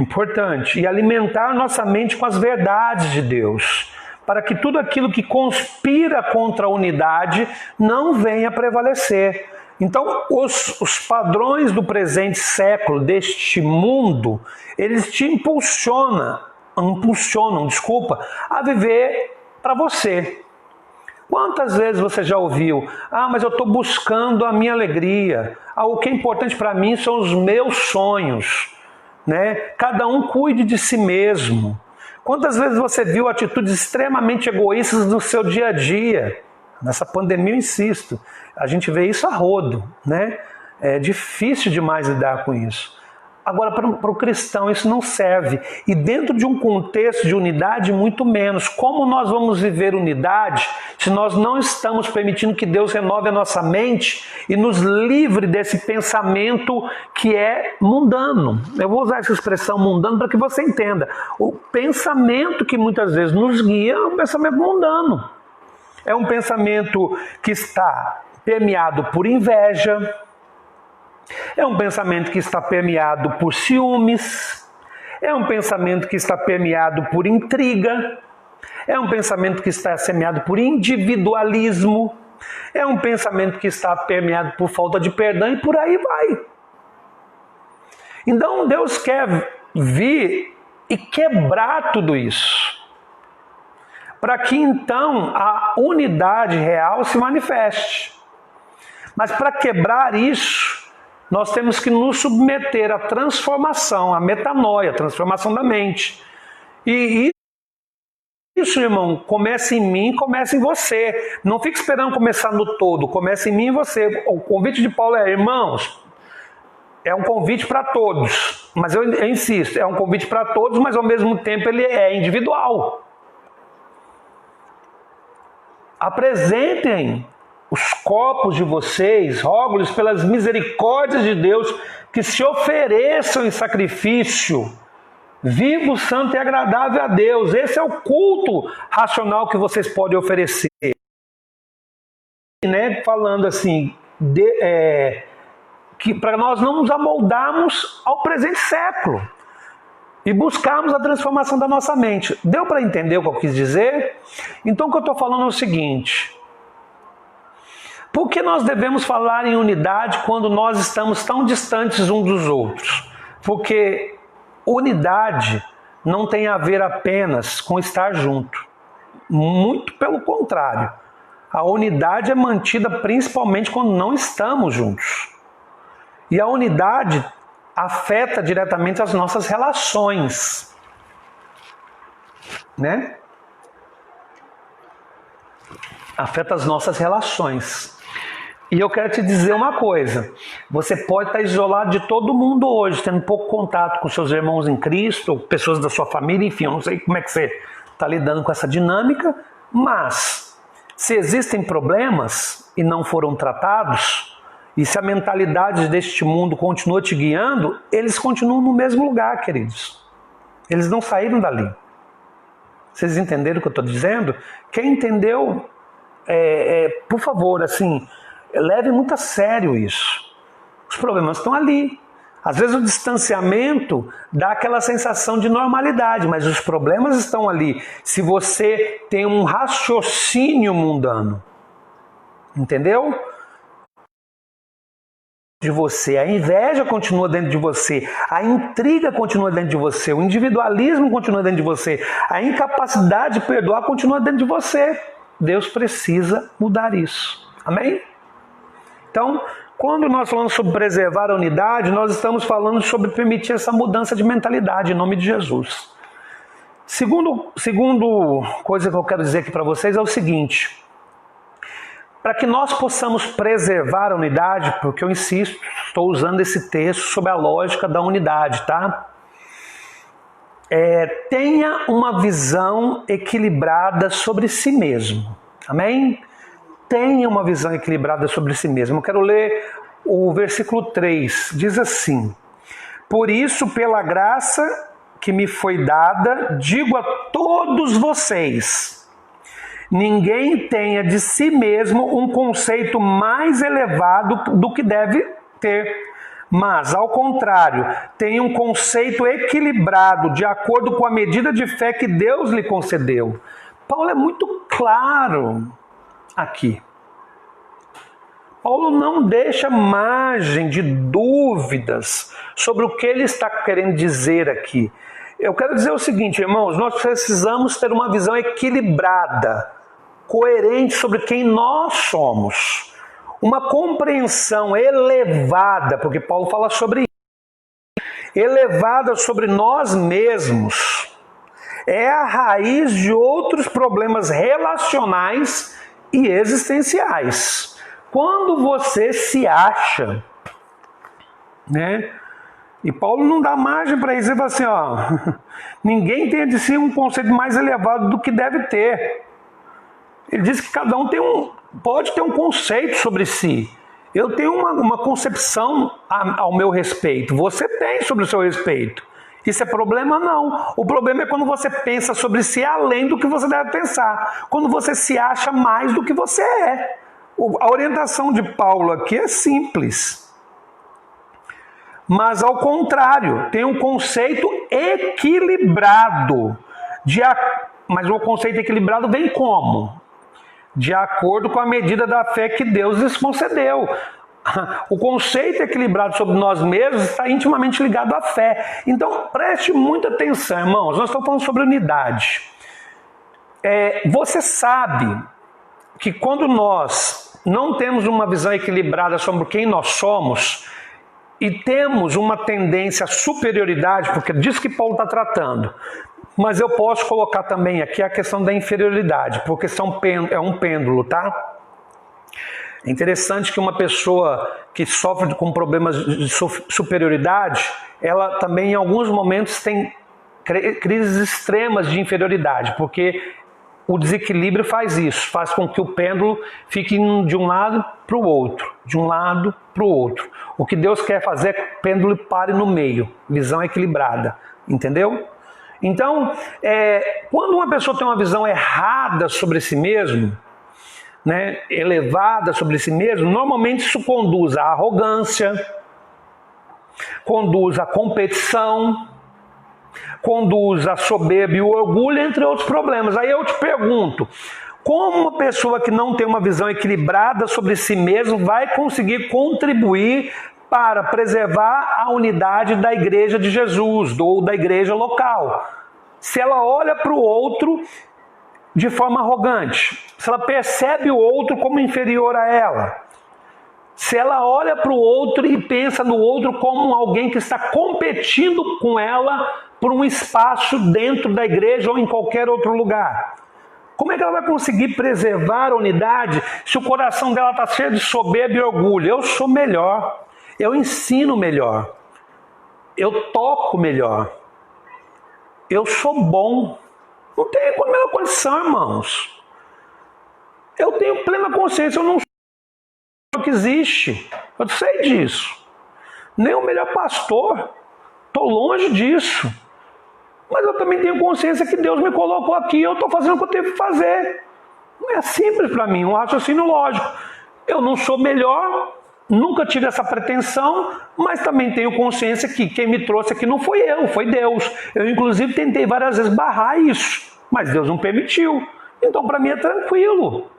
importante, e alimentar nossa mente com as verdades de Deus, para que tudo aquilo que conspira contra a unidade não venha prevalecer. Então, os padrões do presente século, deste mundo, eles te impulsionam, a viver para você. Quantas vezes você já ouviu, mas eu estou buscando a minha alegria, o que é importante para mim são os meus sonhos, né? Cada um cuide de si mesmo. Quantas vezes você viu atitudes extremamente egoístas no seu dia a dia? Nessa pandemia, eu insisto, a gente vê isso a rodo, né? É difícil demais lidar com isso. Agora, para o cristão, isso não serve. E dentro de um contexto de unidade, muito menos. Como nós vamos viver unidade se nós não estamos permitindo que Deus renove a nossa mente e nos livre desse pensamento que é mundano? Eu vou usar essa expressão mundano para que você entenda. O pensamento que muitas vezes nos guia é um pensamento mundano. É um pensamento que está permeado por inveja. É um pensamento que está permeado por ciúmes. É um pensamento que está permeado por intriga. É um pensamento que está semeado por individualismo. É um pensamento que está permeado por falta de perdão e por aí vai. Então Deus quer vir e quebrar tudo isso, para que então a unidade real se manifeste. Mas para quebrar isso, nós temos que nos submeter à transformação, à metanoia, a transformação da mente. E isso, irmão, começa em mim, começa em você. Não fique esperando começar no todo, começa em mim e você. O convite de Paulo é, irmãos, é um convite para todos. Mas eu insisto, é um convite para todos, mas ao mesmo tempo ele é individual. Apresentem os corpos de vocês, rogo-lhes pelas misericórdias de Deus, que se ofereçam em sacrifício vivo, santo e agradável a Deus. Esse é o culto racional que vocês podem oferecer. Né? Falando assim, que para nós não nos amoldarmos ao presente século e buscarmos a transformação da nossa mente. Deu para entender o que eu quis dizer? Então o que eu estou falando é o seguinte: por que nós devemos falar em unidade quando nós estamos tão distantes uns dos outros? Porque unidade não tem a ver apenas com estar junto. Muito pelo contrário. A unidade é mantida principalmente quando não estamos juntos. E a unidade afeta diretamente as nossas relações. Né? Afeta as nossas relações. E eu quero te dizer uma coisa, você pode estar isolado de todo mundo hoje, tendo pouco contato com seus irmãos em Cristo, pessoas da sua família, enfim, eu não sei como é que você está lidando com essa dinâmica, mas se existem problemas e não foram tratados, e se a mentalidade deste mundo continua te guiando, eles continuam no mesmo lugar, queridos. Eles não saíram dali. Vocês entenderam o que eu estou dizendo? Quem entendeu, por favor, assim, leve muito a sério isso. Os problemas estão ali. Às vezes o distanciamento dá aquela sensação de normalidade, mas os problemas estão ali. Se você tem um raciocínio mundano, entendeu? De você, a inveja continua dentro de você, a intriga continua dentro de você, o individualismo continua dentro de você, a incapacidade de perdoar continua dentro de você. Deus precisa mudar isso. Amém? Então, quando nós falamos sobre preservar a unidade, nós estamos falando sobre permitir essa mudança de mentalidade em nome de Jesus. Segundo coisa que eu quero dizer aqui para vocês é o seguinte: para que nós possamos preservar a unidade, porque eu insisto, estou usando esse texto sobre a lógica da unidade, tá? tenha uma visão equilibrada sobre si mesmo. Amém? Tenha uma visão equilibrada sobre si mesmo. Eu quero ler o versículo 3. Diz assim: por isso, pela graça que me foi dada, digo a todos vocês, ninguém tenha de si mesmo um conceito mais elevado do que deve ter, mas, ao contrário, tenha um conceito equilibrado, de acordo com a medida de fé que Deus lhe concedeu. Paulo é muito claro aqui. Paulo não deixa margem de dúvidas sobre o que ele está querendo dizer aqui. Eu quero dizer o seguinte, irmãos, nós precisamos ter uma visão equilibrada, coerente sobre quem nós somos. Uma compreensão elevada, porque Paulo fala sobre isso, elevada sobre nós mesmos, é a raiz de outros problemas relacionais e existenciais. Quando você se acha, né? E Paulo não dá margem para isso. Ele fala assim, ó, ninguém tem de si um conceito mais elevado do que deve ter. Ele diz que cada um pode ter um conceito sobre si. Eu tenho uma concepção ao meu respeito. Você tem sobre o seu respeito. Isso é problema? Não. O problema é quando você pensa sobre si além do que você deve pensar. Quando você se acha mais do que você é. A orientação de Paulo aqui é simples. Mas ao contrário, tem um conceito equilibrado. Mas o conceito equilibrado vem como? De acordo com a medida da fé que Deus lhes concedeu. O conceito equilibrado sobre nós mesmos está intimamente ligado à fé. Então preste muita atenção, irmãos. Nós estamos falando sobre unidade. Você sabe que quando nós não temos uma visão equilibrada sobre quem nós somos e temos uma tendência à superioridade, porque é disso que Paulo está tratando, mas eu posso colocar também aqui a questão da inferioridade, porque é um pêndulo, tá? É interessante que uma pessoa que sofre com problemas de superioridade, ela também em alguns momentos tem crises extremas de inferioridade, porque o desequilíbrio faz isso, faz com que o pêndulo fique de um lado para o outro, de um lado para o outro. O que Deus quer fazer é que o pêndulo pare no meio, visão equilibrada, entendeu? Então, quando uma pessoa tem uma visão errada sobre si mesmo, né, elevada sobre si mesmo, normalmente isso conduz à arrogância, conduz à competição, conduz à soberba e o orgulho, entre outros problemas. Aí eu te pergunto, como uma pessoa que não tem uma visão equilibrada sobre si mesmo vai conseguir contribuir para preservar a unidade da igreja de Jesus, ou da igreja local? Se ela olha para o outro de forma arrogante, se ela percebe o outro como inferior a ela, se ela olha para o outro e pensa no outro como alguém que está competindo com ela por um espaço dentro da igreja ou em qualquer outro lugar, como é que ela vai conseguir preservar a unidade se o coração dela está cheio de soberba e orgulho? Eu sou melhor, eu ensino melhor, eu toco melhor, eu sou bom. Não tem a menor condição, irmãos. Eu tenho plena consciência, eu não sou o que existe. Eu sei disso. Nem o melhor pastor. Estou longe disso. Mas eu também tenho consciência que Deus me colocou aqui e eu estou fazendo o que eu tenho que fazer. É simples para mim, um raciocínio lógico. Eu não sou melhor, nunca tive essa pretensão, mas também tenho consciência que quem me trouxe aqui não foi eu, foi Deus. Eu, inclusive, tentei várias vezes barrar isso, mas Deus não permitiu. Então, para mim é tranquilo.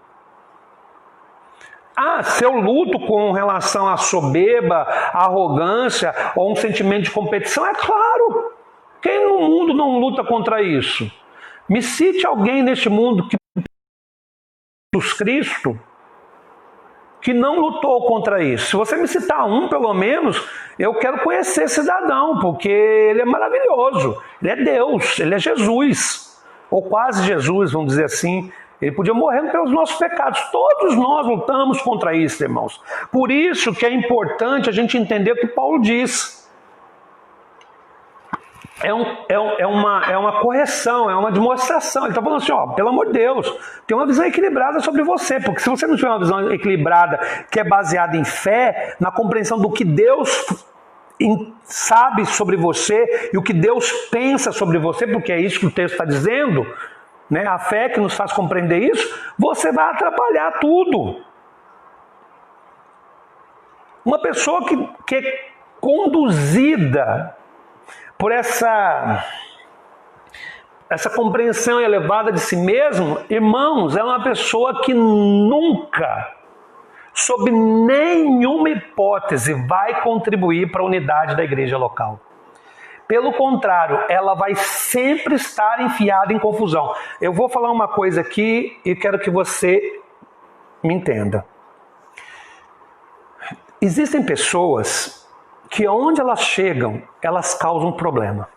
Se eu luto com relação à soberba, à arrogância ou um sentimento de competição, é claro. Quem no mundo não luta contra isso? Me cite alguém neste mundo que Jesus Cristo que não lutou contra isso. Se você me citar um, pelo menos, eu quero conhecer esse cidadão, porque ele é maravilhoso. Ele é Deus, ele é Jesus. Ou quase Jesus, vamos dizer assim. Ele podia morrer pelos nossos pecados. Todos nós lutamos contra isso, irmãos. Por isso que é importante a gente entender o que Paulo diz. é uma correção, é uma demonstração. Ele está falando assim, ó, pelo amor de Deus, tem uma visão equilibrada sobre você, porque se você não tiver uma visão equilibrada que é baseada em fé, na compreensão do que Deus sabe sobre você e o que Deus pensa sobre você, porque é isso que o texto está dizendo, né? A fé que nos faz compreender isso, você vai atrapalhar tudo. Uma pessoa que é conduzida por essa compreensão elevada de si mesmo, irmãos, é uma pessoa que nunca, sob nenhuma hipótese, vai contribuir para a unidade da igreja local. Pelo contrário, ela vai sempre estar enfiada em confusão. Eu vou falar uma coisa aqui e quero que você me entenda. Existem pessoas que onde elas chegam, elas causam problema.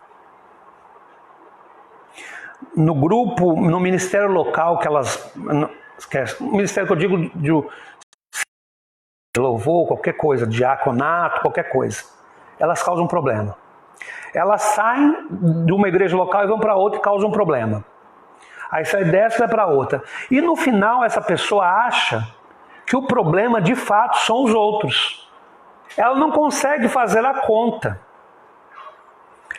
No grupo, no ministério local que elas... Esquece, o ministério que eu digo de louvor, qualquer coisa, diaconato, qualquer coisa. Elas causam problema. Elas saem de uma igreja local e vão para outra e causam problema. Aí sai dessa e vai para outra. E no final essa pessoa acha que o problema de fato são os outros. Ela não consegue fazer a conta.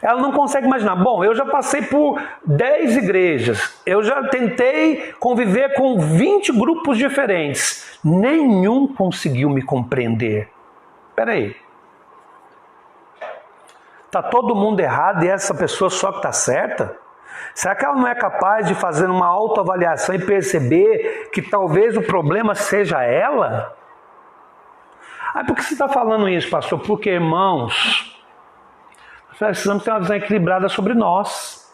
Ela não consegue imaginar. Bom, eu já passei por 10 igrejas. Eu já tentei conviver com 20 grupos diferentes. Nenhum conseguiu me compreender. Espera aí. Está todo mundo errado e essa pessoa só que está certa? Será que ela não é capaz de fazer uma autoavaliação e perceber que talvez o problema seja ela? Ah, por que você está falando isso, pastor? Porque, irmãos, nós precisamos ter uma visão equilibrada sobre nós.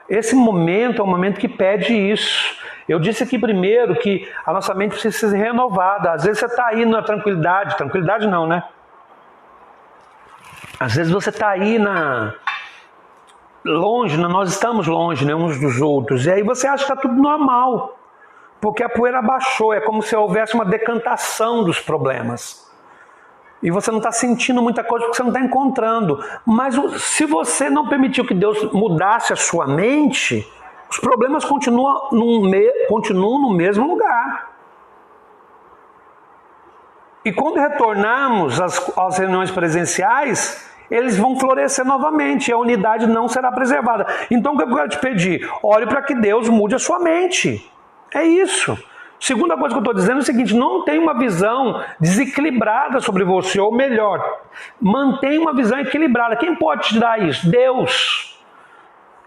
Esse momento é um momento que pede isso. Eu disse aqui primeiro que a nossa mente precisa ser renovada. Às vezes você está aí na tranquilidade. Tranquilidade não, né? Às vezes você está aí longe, nós estamos longe, né, uns dos outros. E aí você acha que está tudo normal. Porque a poeira baixou, é como se houvesse uma decantação dos problemas. E você não está sentindo muita coisa porque você não está encontrando. Mas se você não permitiu que Deus mudasse a sua mente, os problemas continuam no mesmo lugar. E quando retornarmos às reuniões presenciais, eles vão florescer novamente e a unidade não será preservada. Então o que eu quero te pedir? Ore para que Deus mude a sua mente. É isso. Segunda coisa que eu estou dizendo é o seguinte: não tem uma visão desequilibrada sobre você, ou melhor, mantenha uma visão equilibrada. Quem pode te dar isso? Deus.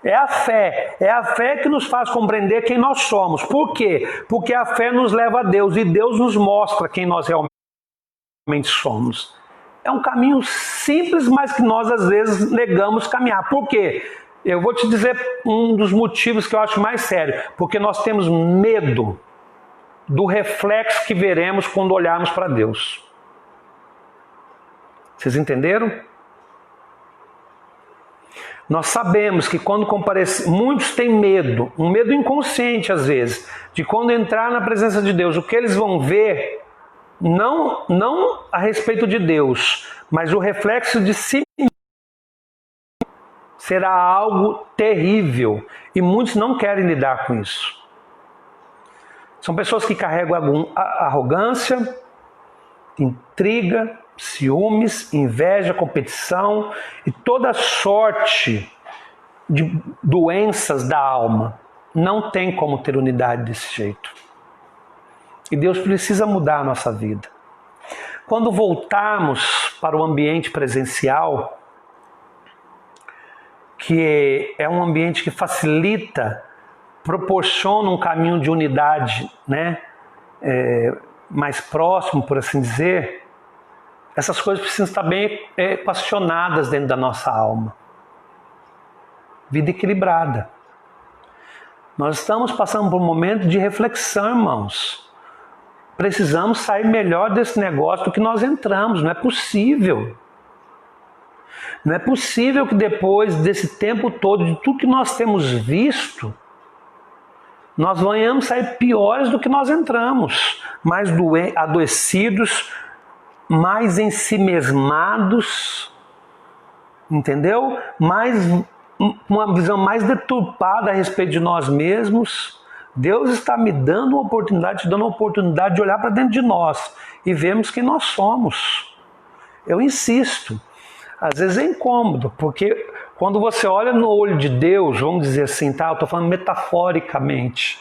É a fé que nos faz compreender quem nós somos. Por quê? Porque a fé nos leva a Deus e Deus nos mostra quem nós realmente somos. É um caminho simples, mas que nós às vezes negamos caminhar. Por quê? Eu vou te dizer um dos motivos que eu acho mais sério. Porque nós temos medo do reflexo que veremos quando olharmos para Deus. Vocês entenderam? Nós sabemos que quando muitos têm medo, um medo inconsciente às vezes, de quando entrar na presença de Deus, o que eles vão ver, não a respeito de Deus, mas o reflexo de si será algo terrível. E muitos não querem lidar com isso. São pessoas que carregam arrogância, intriga, ciúmes, inveja, competição e toda sorte de doenças da alma. Não tem como ter unidade desse jeito. E Deus precisa mudar a nossa vida. Quando voltarmos para o ambiente presencial, que é um ambiente que facilita, proporciona um caminho de unidade, né? Mais próximo, por assim dizer, essas coisas precisam estar bem equacionadas dentro da nossa alma. Vida equilibrada. Nós estamos passando por um momento de reflexão, irmãos. Precisamos sair melhor desse negócio do que nós entramos. Não é possível. Não é possível que depois desse tempo todo, de tudo que nós temos visto, nós venhamos sair piores do que nós entramos. Mais adoecidos, mais ensimesmados, entendeu? Uma visão mais deturpada a respeito de nós mesmos. Deus está me dando uma oportunidade, te dando uma oportunidade de olhar para dentro de nós e vermos quem nós somos. Eu insisto, às vezes é incômodo, porque quando você olha no olho de Deus, vamos dizer assim, tá? Eu estou falando metaforicamente.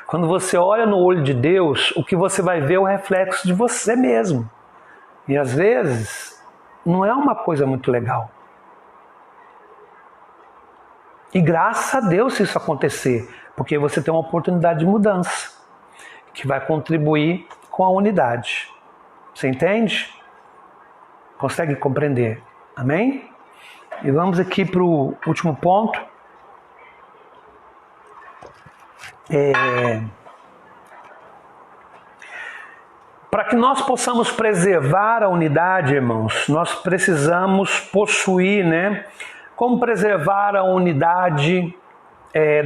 Quando você olha no olho de Deus, o que você vai ver é o reflexo de você mesmo. E às vezes não é uma coisa muito legal. E graças a Deus se isso acontecer, porque você tem uma oportunidade de mudança, que vai contribuir com a unidade. Você entende? Consegue compreender? Amém? E vamos aqui para o último ponto. Para que nós possamos preservar a unidade, irmãos, nós precisamos possuir, né? Como preservar a unidade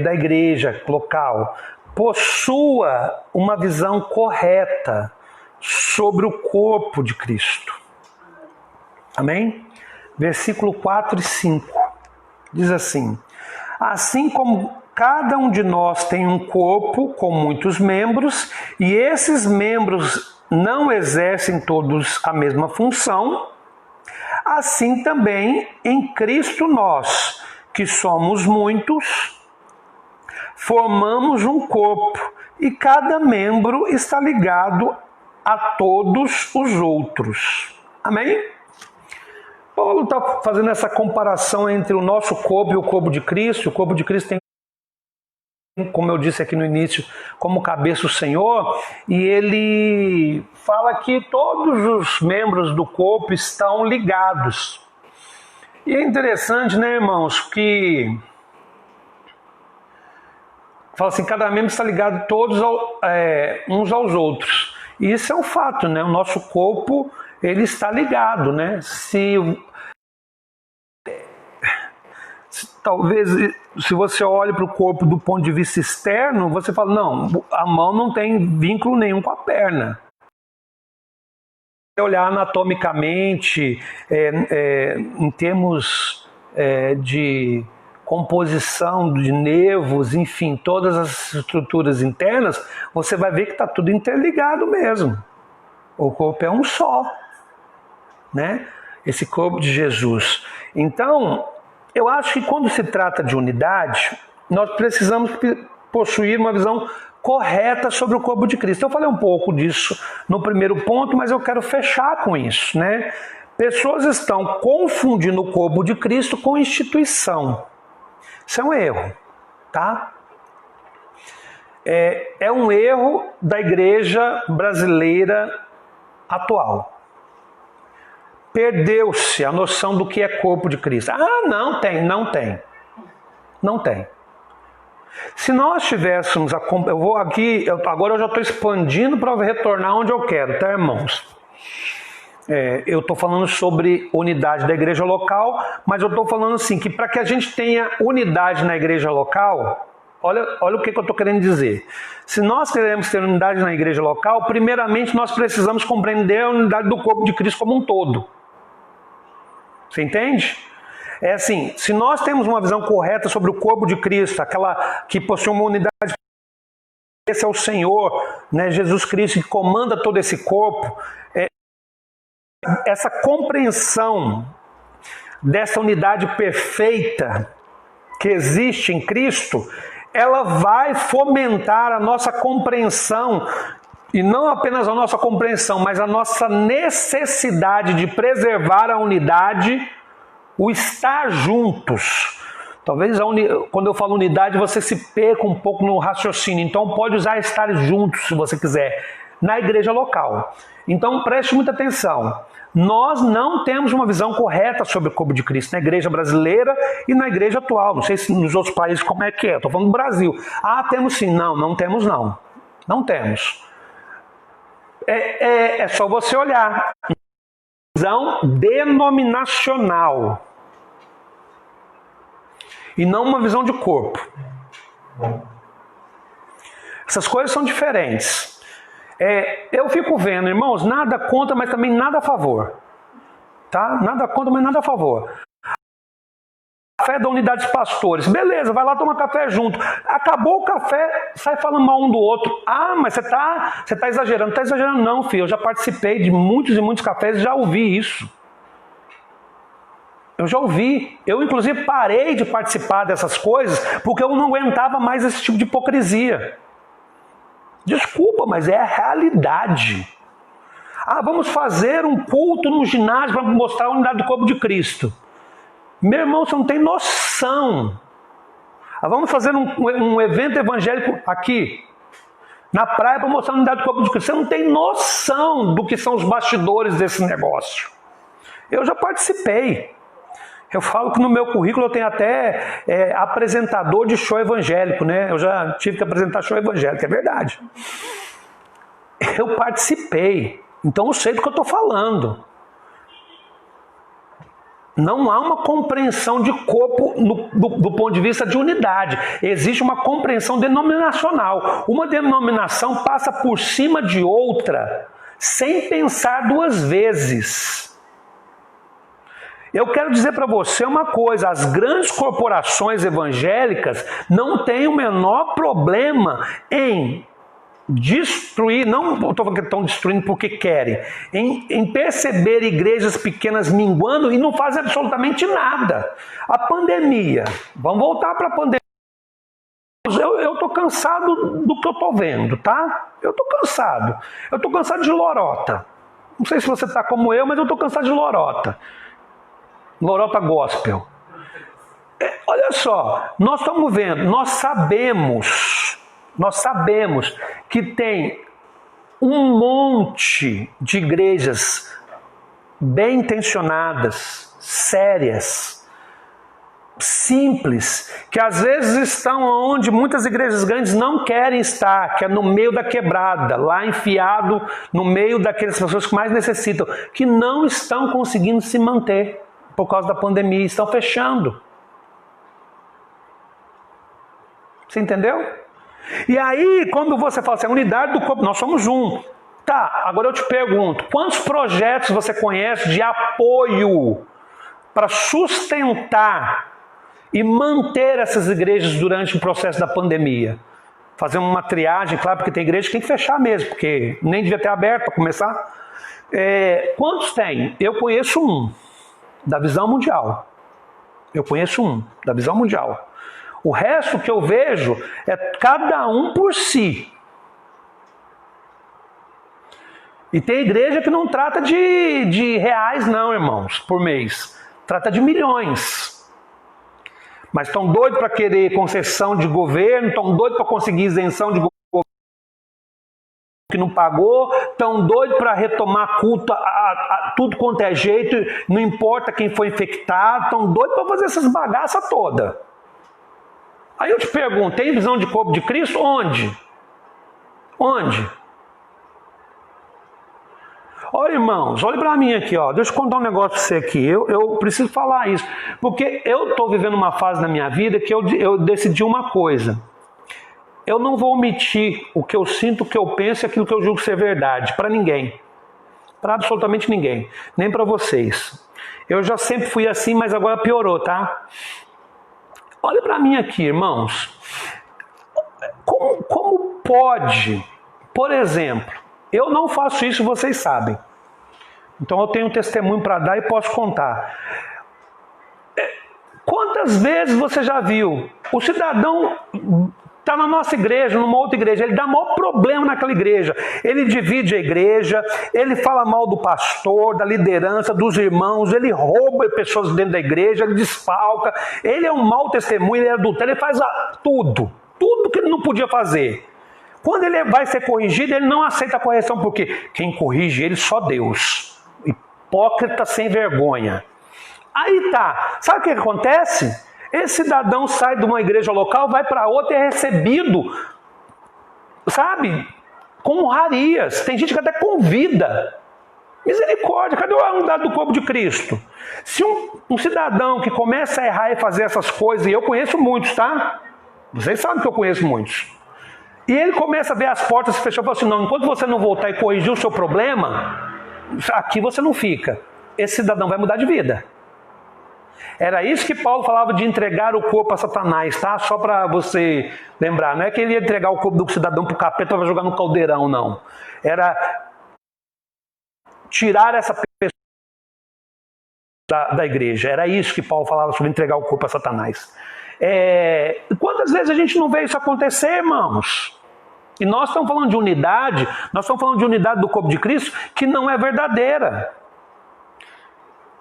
da igreja local? Possua uma visão correta sobre o corpo de Cristo. Amém? Versículo 4 e 5. Diz assim: assim como cada um de nós tem um corpo com muitos membros, e esses membros não exercem todos a mesma função, assim também em Cristo nós, que somos muitos, formamos um corpo, e cada membro está ligado a todos os outros. Amém? Paulo está fazendo essa comparação entre o nosso corpo e o corpo de Cristo. O corpo de Cristo tem, como eu disse aqui no início, como cabeça o Senhor, e ele fala que todos os membros do corpo estão ligados. E é interessante, né, irmãos, que fala assim, cada membro está ligado todos uns aos outros. E isso é um fato, né? O nosso corpo, ele está ligado, né? Talvez, se você olha para o corpo do ponto de vista externo, você fala, não, a mão não tem vínculo nenhum com a perna. Se olhar anatomicamente, em termos de composição de nervos, enfim, todas as estruturas internas, você vai ver que está tudo interligado mesmo. O corpo é um só, né? Esse corpo de Jesus. Então, eu acho que quando se trata de unidade, nós precisamos possuir uma visão correta sobre o corpo de Cristo. Eu falei um pouco disso no primeiro ponto, mas eu quero fechar com isso, né? Pessoas estão confundindo o corpo de Cristo com instituição. Isso é um erro, tá? É um erro da igreja brasileira atual. Perdeu-se a noção do que é corpo de Cristo. Ah, não tem. Não tem. Se nós tivéssemos... agora eu já estou expandindo para retornar onde eu quero, tá, irmãos? Eu estou falando sobre unidade da igreja local, mas eu estou falando assim, que para que a gente tenha unidade na igreja local, olha o que eu estou querendo dizer. Se nós queremos ter unidade na igreja local, primeiramente nós precisamos compreender a unidade do corpo de Cristo como um todo. Você entende? É assim, se nós temos uma visão correta sobre o corpo de Cristo, aquela que possui uma unidade, esse é o Senhor, né, Jesus Cristo, que comanda todo esse corpo, essa compreensão dessa unidade perfeita que existe em Cristo, ela vai fomentar a nossa compreensão, e não apenas a nossa compreensão, mas a nossa necessidade de preservar a unidade, o estar juntos. Talvez quando eu falo unidade você se perca um pouco no raciocínio, então pode usar estar juntos se você quiser, na igreja local. Então preste muita atenção. Nós não temos uma visão correta sobre o corpo de Cristo na igreja brasileira e na igreja atual. Não sei se nos outros países como é que é. Estou falando do Brasil. Ah, temos sim. Não temos não. Não temos. É só você olhar. Visão denominacional. E não uma visão de corpo. Essas coisas são diferentes. Eu fico vendo, irmãos, nada contra, mas também nada a favor. Tá? Nada contra, mas nada a favor. café da unidade dos pastores. Beleza, vai lá tomar café junto. Acabou o café, sai falando mal um do outro. Ah, mas você tá exagerando. Não está exagerando não, filho. Eu já participei de muitos e muitos cafés e já ouvi isso. Eu já ouvi. Eu, inclusive, parei de participar dessas coisas porque eu não aguentava mais esse tipo de hipocrisia. Desculpa, mas é a realidade. Ah, vamos fazer um culto no ginásio para mostrar a unidade do corpo de Cristo. Meu irmão, você não tem noção. Ah, vamos fazer um evento evangélico aqui, na praia, para mostrar a unidade do corpo de Cristo. Você não tem noção do que são os bastidores desse negócio. Eu já participei. Eu falo que no meu currículo eu tenho até apresentador de show evangélico, né? Eu já tive que apresentar show evangélico, é verdade. Eu participei, então eu sei do que eu estou falando. Não há uma compreensão de corpo do ponto de vista de unidade. Existe uma compreensão denominacional. Uma denominação passa por cima de outra sem pensar duas vezes. Eu quero dizer para você uma coisa, as grandes corporações evangélicas não têm o menor problema em destruir, não estou falando que estão destruindo porque querem, em perceber igrejas pequenas minguando e não fazem absolutamente nada. A pandemia, vamos voltar para a pandemia. Eu estou cansado do que eu estou vendo, tá? Eu estou cansado. Eu estou cansado de lorota. Não sei se você está como eu, mas eu estou cansado de lorota. Lorota gospel. Olha só, nós estamos vendo, nós sabemos que tem um monte de igrejas bem intencionadas, sérias, simples, que às vezes estão onde muitas igrejas grandes não querem estar, que é no meio da quebrada, lá enfiado no meio daquelas pessoas que mais necessitam, que não estão conseguindo se manter por causa da pandemia, estão fechando. Você entendeu? E aí, quando você fala assim, a unidade do corpo, nós somos um. Tá, agora eu te pergunto, quantos projetos você conhece de apoio para sustentar e manter essas igrejas durante o processo da pandemia? Fazer uma triagem, claro, porque tem igreja que tem que fechar mesmo, porque nem devia ter aberto para começar. Quantos tem? Eu conheço um. Da visão mundial. Eu conheço um, da visão mundial. O resto que eu vejo é cada um por si. E tem igreja que não trata de reais não, irmãos, por mês. Trata de milhões. Mas estão doidos para querer concessão de governo, estão doidos para conseguir isenção de governo que não pagou, estão doidos para retomar culto a tudo quanto é jeito, não importa quem foi infectado, estão doidos para fazer essas bagaças todas. Aí eu te pergunto, tem visão de corpo de Cristo? Onde? Onde? Olha, irmãos, olha para mim aqui, ó. Deixa eu contar um negócio para você aqui. Eu preciso falar isso, porque eu estou vivendo uma fase na minha vida que eu decidi uma coisa. Eu não vou omitir o que eu sinto, o que eu penso e aquilo que eu julgo ser verdade. Para ninguém. Para absolutamente ninguém. Nem para vocês. Eu já sempre fui assim, mas agora piorou, tá? Olha para mim aqui, irmãos. Como pode, por exemplo, eu não faço isso, vocês sabem. Então eu tenho um testemunho para dar e posso contar. Quantas vezes você já viu o cidadão está na nossa igreja, numa outra igreja, ele dá maior problema naquela igreja, ele divide a igreja, ele fala mal do pastor, da liderança, dos irmãos, ele rouba pessoas dentro da igreja, ele desfalca, ele é um mau testemunho, ele é adultério, ele faz tudo que ele não podia fazer. Quando ele vai ser corrigido, ele não aceita a correção, porque quem corrige ele só Deus. Hipócrita sem vergonha. Aí tá, sabe o que acontece? Esse cidadão sai de uma igreja local, vai para outra e é recebido, sabe, com honrarias. Tem gente que até convida. Misericórdia, cadê a unidade do corpo de Cristo? Se um cidadão que começa a errar e fazer essas coisas, e eu conheço muitos, tá? Vocês sabem que eu conheço muitos. E ele começa a ver as portas se fechar e fala assim, não, enquanto você não voltar e corrigir o seu problema, aqui você não fica. Esse cidadão vai mudar de vida. Era isso que Paulo falava de entregar o corpo a Satanás, tá? Só para você lembrar. Não é que ele ia entregar o corpo do cidadão para o capeta para jogar no caldeirão, não. Era tirar essa pessoa da igreja. Era isso que Paulo falava sobre entregar o corpo a Satanás. Quantas vezes a gente não vê isso acontecer, irmãos? E nós estamos falando de unidade, nós estamos falando de unidade do corpo de Cristo que não é verdadeira.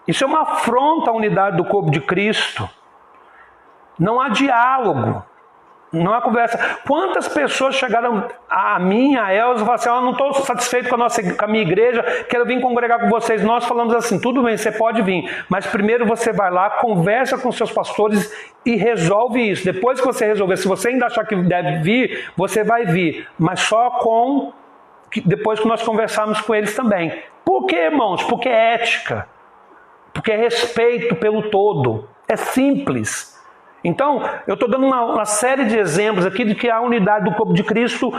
Isso é uma afronta à unidade do corpo de Cristo. Não há diálogo, não há conversa. Quantas pessoas chegaram a mim, a Elza, e falaram assim: eu não estou satisfeito com a minha igreja, quero vir congregar com vocês. Nós falamos assim: tudo bem, você pode vir, mas primeiro você vai lá, conversa com seus pastores e resolve isso. Depois que você resolver, se você ainda achar que deve vir, você vai vir, mas só depois que nós conversarmos com eles também. Por quê, irmãos? Porque é ética. Porque é respeito pelo todo. É simples. Então, eu estou dando uma série de exemplos aqui de que a unidade do corpo de Cristo,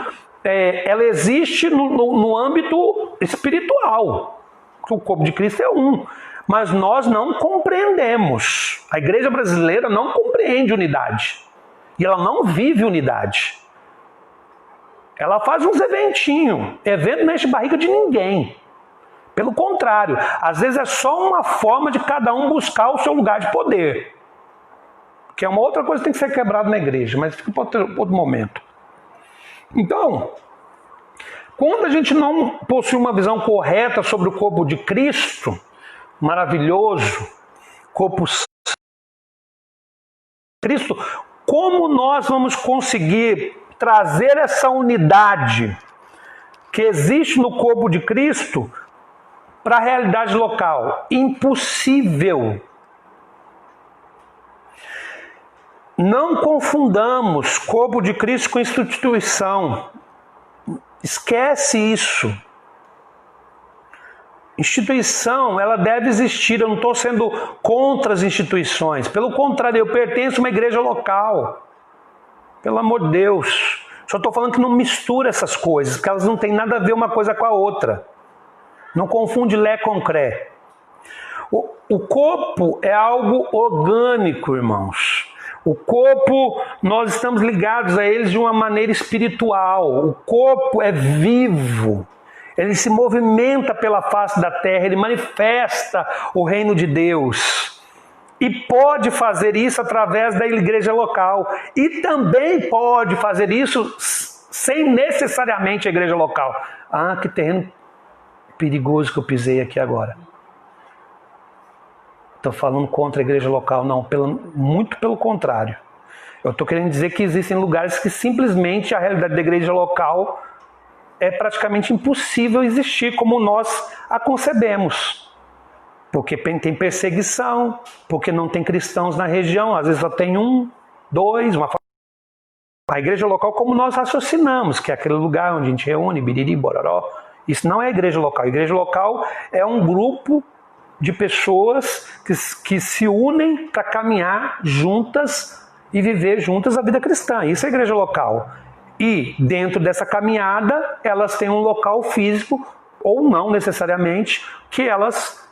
ela existe no âmbito espiritual. O corpo de Cristo é um. Mas nós não compreendemos. A igreja brasileira não compreende unidade. E ela não vive unidade. Ela faz uns eventinhos. Evento não enche barriga de ninguém. Pelo contrário, às vezes é só uma forma de cada um buscar o seu lugar de poder. Que é uma outra coisa que tem que ser quebrada na igreja, mas fica para outro momento. Então, quando a gente não possui uma visão correta sobre o corpo de Cristo, maravilhoso, corpo de Cristo, como nós vamos conseguir trazer essa unidade que existe no corpo de Cristo para a realidade local? Impossível. Não confundamos corpo de Cristo com instituição. Esquece isso. Instituição, ela deve existir. Eu não estou sendo contra as instituições. Pelo contrário, eu pertenço a uma igreja local. Pelo amor de Deus. Só estou falando que não mistura essas coisas, porque elas não têm nada a ver uma coisa com a outra. Não confunde lé com cré. O corpo é algo orgânico, irmãos. O corpo, nós estamos ligados a eles de uma maneira espiritual. O corpo é vivo. Ele se movimenta pela face da terra, ele manifesta o reino de Deus. E pode fazer isso através da igreja local. E também pode fazer isso sem necessariamente a igreja local. Ah, que terreno perigoso que eu pisei aqui agora. Estou falando contra a igreja local, não, muito pelo contrário. Eu estou querendo dizer que existem lugares que simplesmente a realidade da igreja local é praticamente impossível existir como nós a concebemos. Porque tem perseguição, porque não tem cristãos na região, às vezes só tem um, dois, uma... A igreja local como nós raciocinamos, que é aquele lugar onde a gente reúne, biriri, bororó. Isso não é a igreja local. A igreja local é um grupo de pessoas que se unem para caminhar juntas e viver juntas a vida cristã. Isso é a igreja local. E dentro dessa caminhada, elas têm um local físico, ou não necessariamente, que elas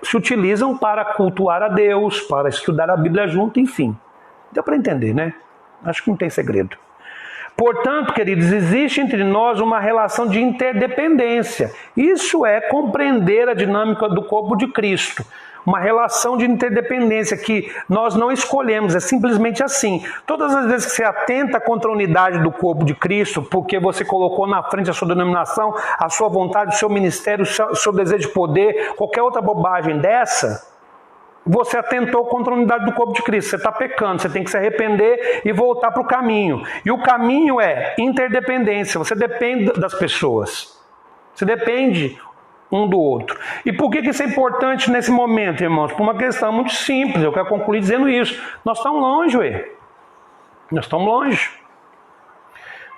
se utilizam para cultuar a Deus, para estudar a Bíblia junto, enfim. Deu para entender, né? Acho que não tem segredo. Portanto, queridos, existe entre nós uma relação de interdependência. Isso é compreender a dinâmica do corpo de Cristo. Uma relação de interdependência que nós não escolhemos, é simplesmente assim. Todas as vezes que você atenta contra a unidade do corpo de Cristo, porque você colocou na frente a sua denominação, a sua vontade, o seu ministério, o seu desejo de poder, qualquer outra bobagem dessa, você atentou contra a unidade do corpo de Cristo. Você está pecando, você tem que se arrepender e voltar para o caminho. E o caminho é interdependência. Você depende das pessoas. Você depende um do outro. E por que isso é importante nesse momento, irmãos? Por uma questão muito simples. Eu quero concluir dizendo isso. Nós estamos longe, ué. Nós estamos longe.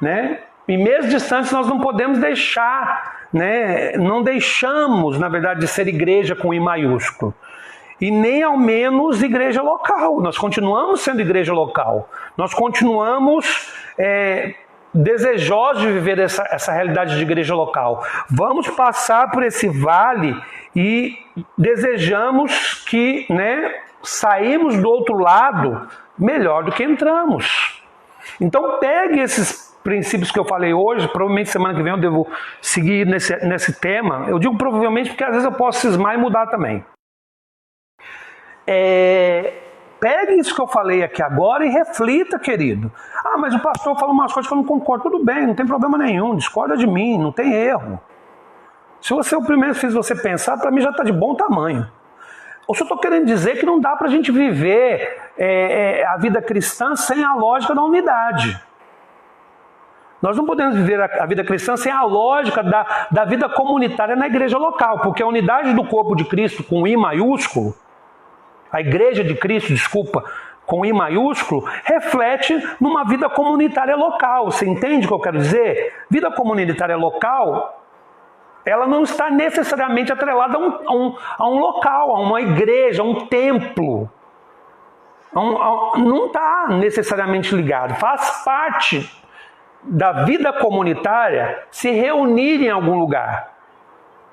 Né? E mesmo distantes nós não podemos deixar, né? Não deixamos, na verdade, de ser igreja com I maiúsculo. E nem ao menos igreja local. Nós continuamos sendo igreja local. Nós continuamos desejosos de viver essa realidade de igreja local. Vamos passar por esse vale e desejamos que, né, saímos do outro lado melhor do que entramos. Então pegue esses princípios que eu falei hoje, provavelmente semana que vem eu devo seguir nesse tema. Eu digo provavelmente porque às vezes eu posso cismar e mudar também. Pegue isso que eu falei aqui agora e reflita, querido. Ah, mas o pastor falou umas coisas que eu não concordo. Tudo bem, não tem problema nenhum, discorda de mim, não tem erro. Se você o primeiro fez você pensar, para mim já está de bom tamanho. Ou se eu estou querendo dizer que não dá para a gente viver a vida cristã sem a lógica da unidade. Nós não podemos viver a vida cristã sem a lógica da vida comunitária na igreja local, porque a unidade do corpo de Cristo com I maiúsculo, a igreja de Cristo, desculpa, com I maiúsculo, reflete numa vida comunitária local. Você entende o que eu quero dizer? Vida comunitária local, ela não está necessariamente atrelada a um local, a uma igreja, a um templo. Não está necessariamente ligado. Faz parte da vida comunitária se reunir em algum lugar.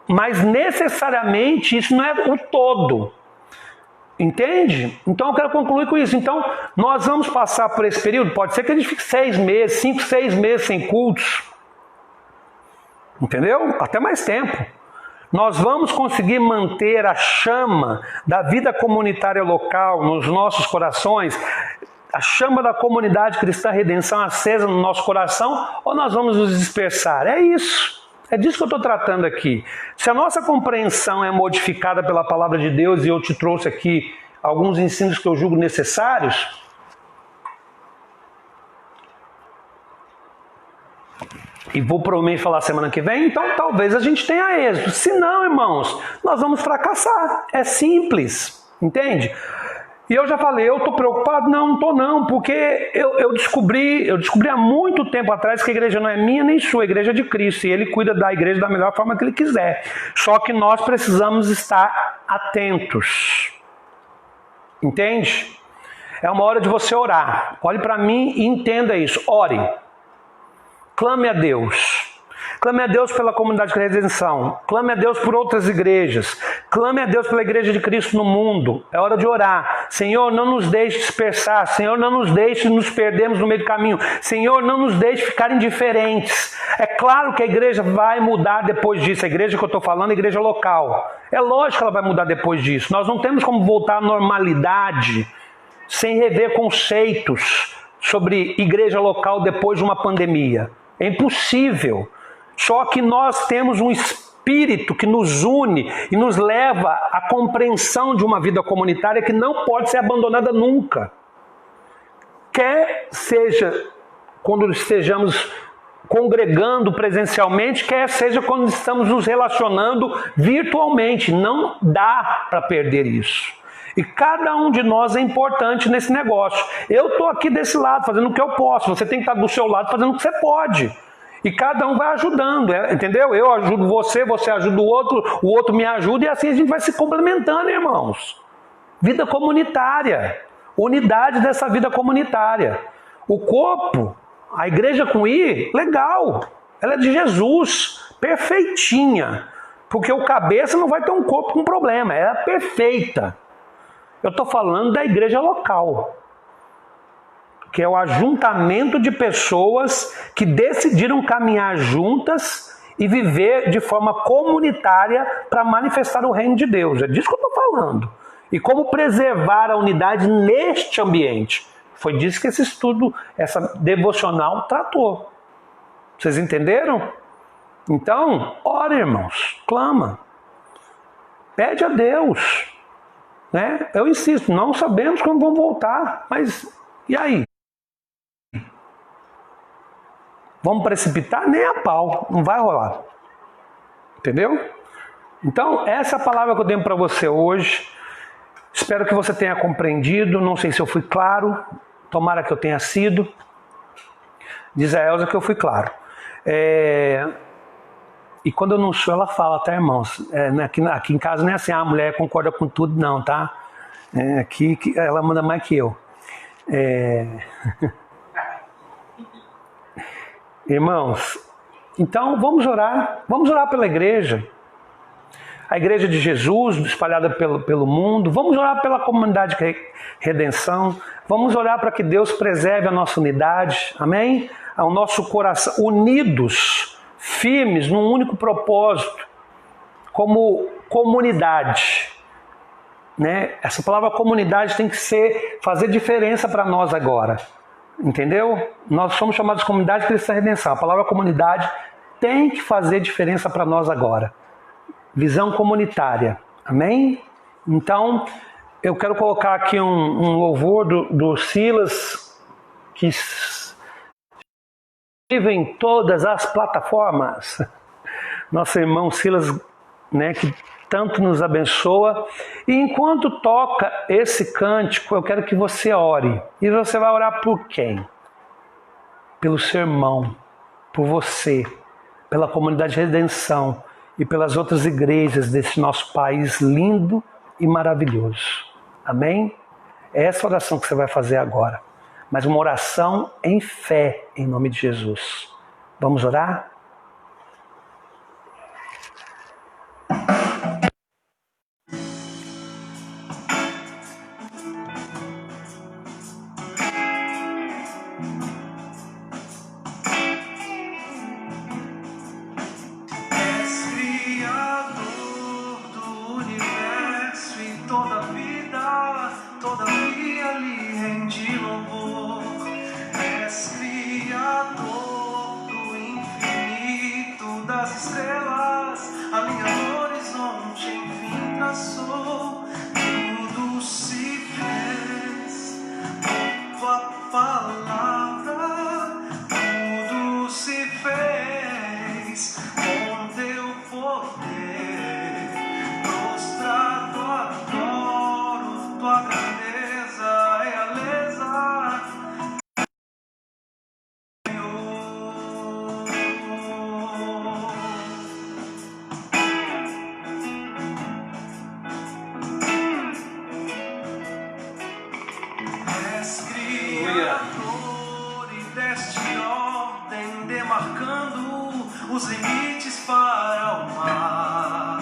Mas necessariamente isso não é o todo. Entende? Então eu quero concluir com isso. Então nós vamos passar por esse período, pode ser que a gente fique 6 meses, 5, 6 meses sem cultos. Entendeu? Até mais tempo. Nós vamos conseguir manter a chama da vida comunitária local nos nossos corações, a chama da comunidade cristã redenção acesa no nosso coração, ou nós vamos nos dispersar? É isso. É disso que eu estou tratando aqui. Se a nossa compreensão é modificada pela palavra de Deus, e eu te trouxe aqui alguns ensinos que eu julgo necessários, e vou provavelmente falar semana que vem, então talvez a gente tenha êxito. Se não, irmãos, nós vamos fracassar. É simples, entende? E eu já falei, eu estou preocupado? Não estou não, porque eu descobri há muito tempo atrás que a igreja não é minha nem sua, a igreja é de Cristo, e Ele cuida da igreja da melhor forma que Ele quiser. Só que nós precisamos estar atentos. Entende? É uma hora de você orar. Olhe para mim e entenda isso. Ore. Clame a Deus. Clame a Deus pela comunidade de redenção. Clame a Deus por outras igrejas. Clame a Deus pela igreja de Cristo no mundo. É hora de orar. Senhor, não nos deixe dispersar. Senhor, não nos deixe nos perdermos no meio do caminho. Senhor, não nos deixe ficar indiferentes. É claro que a igreja vai mudar depois disso. A igreja que eu estou falando é a igreja local. É lógico que ela vai mudar depois disso. Nós não temos como voltar à normalidade sem rever conceitos sobre igreja local depois de uma pandemia. É impossível. Só que nós temos um espírito que nos une e nos leva à compreensão de uma vida comunitária que não pode ser abandonada nunca. Quer seja quando estejamos congregando presencialmente, quer seja quando estamos nos relacionando virtualmente. Não dá para perder isso. E cada um de nós é importante nesse negócio. Eu estou aqui desse lado fazendo o que eu posso. Você tem que estar do seu lado fazendo o que você pode. E cada um vai ajudando, entendeu? Eu ajudo você, você ajuda o outro me ajuda, e assim a gente vai se complementando, irmãos. Vida comunitária, unidade dessa vida comunitária. O corpo, a igreja com I, legal, ela é de Jesus, perfeitinha. Porque o cabeça não vai ter um corpo com problema, ela é perfeita. Eu estou falando da igreja local, que é o ajuntamento de pessoas que decidiram caminhar juntas e viver de forma comunitária para manifestar o reino de Deus. É disso que eu estou falando. E como preservar a unidade neste ambiente. Foi disso que esse estudo, essa devocional tratou. Vocês entenderam? Então, ora, irmãos, clama. Pede a Deus. Né? Eu insisto, não sabemos quando vão voltar, mas e aí? Vamos precipitar? Nem a pau, não vai rolar. Entendeu? Então, essa é a palavra que eu tenho para você hoje. Espero que você tenha compreendido. Não sei se eu fui claro. Tomara que eu tenha sido. Diz a Elza que eu fui claro. E quando eu não sou, ela fala, tá, irmãos? Aqui em casa não é assim, a mulher concorda com tudo, não, tá? Aqui ela manda mais que eu. Irmãos, então vamos orar pela igreja. a Igreja de Jesus espalhada pelo mundo. Vamos orar pela comunidade Redenção. Vamos orar para que Deus preserve a nossa unidade, amém? Ao nosso coração, unidos, firmes, num único propósito, como comunidade. Né? Essa palavra comunidade tem que fazer diferença para nós agora. Entendeu? Nós somos chamados de comunidade cristã redenção. A palavra comunidade tem que fazer diferença para nós agora. Visão comunitária. Amém? Então, eu quero colocar aqui um louvor do Silas, que vive em todas as plataformas. Nosso irmão Silas, né, que tanto nos abençoa. E enquanto toca esse cântico, eu quero que você ore. E você vai orar por quem? Pelo seu irmão, por você, pela comunidade de redenção e pelas outras igrejas desse nosso país lindo e maravilhoso. Amém? É essa oração que você vai fazer agora. Mas uma oração em fé, em nome de Jesus. Vamos orar? Todavia lhe rendi louvor. És Criador do infinito, das estrelas, a linha do horizonte, enfim traçou. Tudo se fez por tua palavra, tudo se fez com teu poder. Prostrado adoro tua grandeza, realeza, Senhor. És Criador e deste ordem, demarcando os limites para o mar.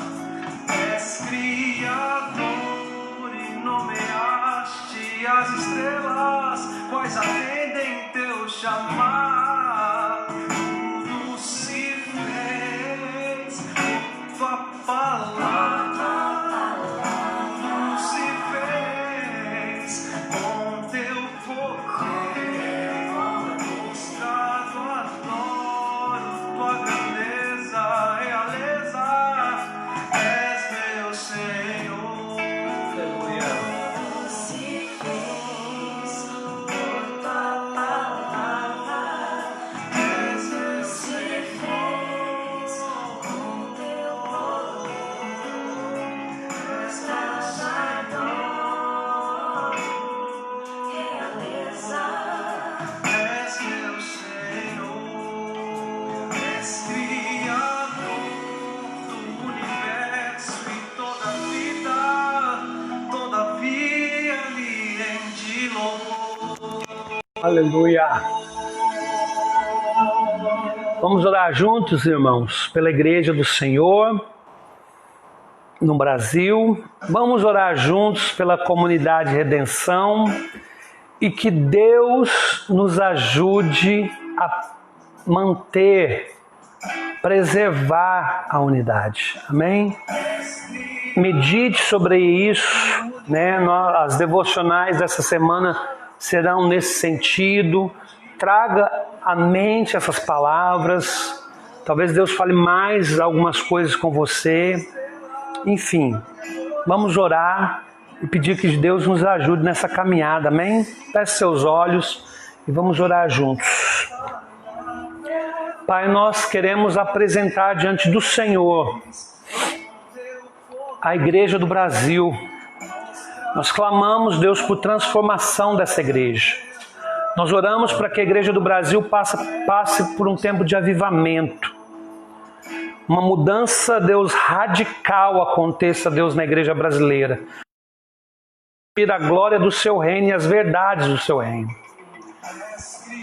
És Criador e nomeaste as estrelas, quais atendem teu chamar. Tudo se fez por tua palavra, tudo se fez com teu poder. Prostrado adoro tua grandeza, realeza, és meu Senhor. Aleluia. Se fez por tua palavra, és meu Senhor. Se fez com teu poder. Prostrado adoro, realeza, és meu Senhor. És Criador do universo e toda vida, todavia lhe rendi louvor. Aleluia. Vamos orar juntos, irmãos, pela Igreja do Senhor no Brasil. Vamos orar juntos pela comunidade Redenção e que Deus nos ajude a manter, preservar a unidade. Amém? Medite sobre isso, né? As devocionais dessa semana serão nesse sentido. Traga à mente essas palavras. Talvez Deus fale mais algumas coisas com você. Enfim, vamos orar e pedir que Deus nos ajude nessa caminhada, amém? Feche seus olhos e vamos orar juntos. Pai, nós queremos apresentar diante do Senhor a Igreja do Brasil. Nós clamamos, Deus, por transformação dessa igreja. Nós oramos para que a Igreja do Brasil passe por um tempo de avivamento. Uma mudança, Deus, radical aconteça, Deus, na igreja brasileira. A glória do seu reino e as verdades do seu reino.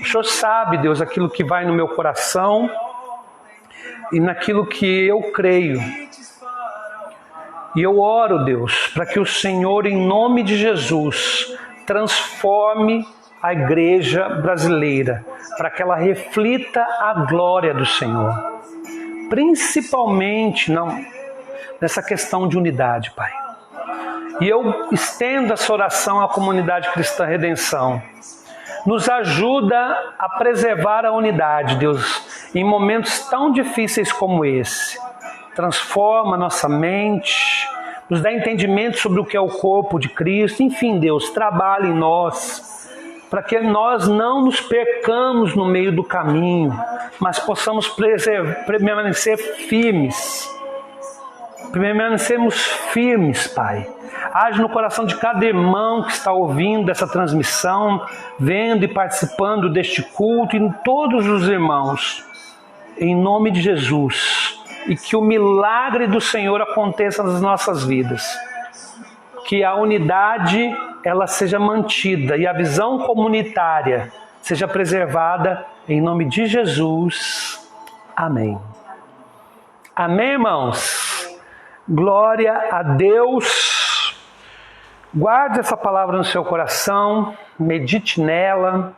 O Senhor sabe, Deus, aquilo que vai no meu coração e naquilo que eu creio. E eu oro, Deus, para que o Senhor, em nome de Jesus, transforme a igreja brasileira, para que ela reflita a glória do Senhor. Principalmente nessa questão de unidade, Pai. E eu estendo essa oração à comunidade cristã Redenção. Nos ajuda a preservar a unidade, Deus, em momentos tão difíceis como esse. Transforma nossa mente, nos dá entendimento sobre o que é o corpo de Cristo. Enfim, Deus, trabalha em nós, para que nós não nos percamos no meio do caminho, mas possamos permanecer firmes. Permanecemos firmes, Pai. Age no coração de cada irmão que está ouvindo essa transmissão, vendo e participando deste culto, e em todos os irmãos, em nome de Jesus. E que o milagre do Senhor aconteça nas nossas vidas. Que a unidade ela seja mantida e a visão comunitária seja preservada em nome de Jesus. Amém. Amém, irmãos? Glória a Deus. Guarde essa palavra no seu coração, medite nela.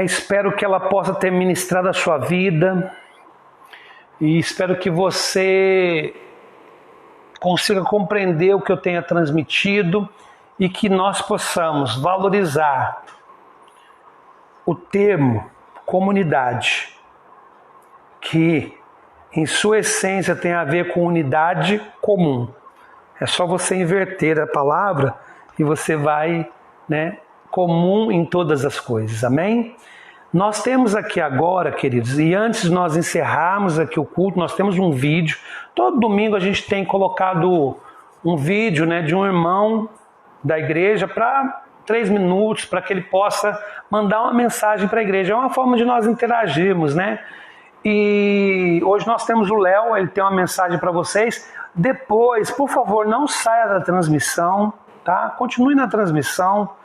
Espero que ela possa ter ministrado a sua vida. E espero que você consiga compreender o que eu tenha transmitido e que nós possamos valorizar o termo comunidade, que em sua essência tem a ver com unidade comum. É só você inverter a palavra e você vai, comum em todas as coisas. Amém? Nós temos aqui agora, queridos, e antes de nós encerrarmos aqui o culto, nós temos um vídeo. Todo domingo a gente tem colocado um vídeo, de um irmão da igreja para 3 minutos, para que ele possa mandar uma mensagem para a igreja. É uma forma de nós interagirmos, E hoje nós temos o Léo, ele tem uma mensagem para vocês. Depois, por favor, não saia da transmissão, tá? Continue na transmissão.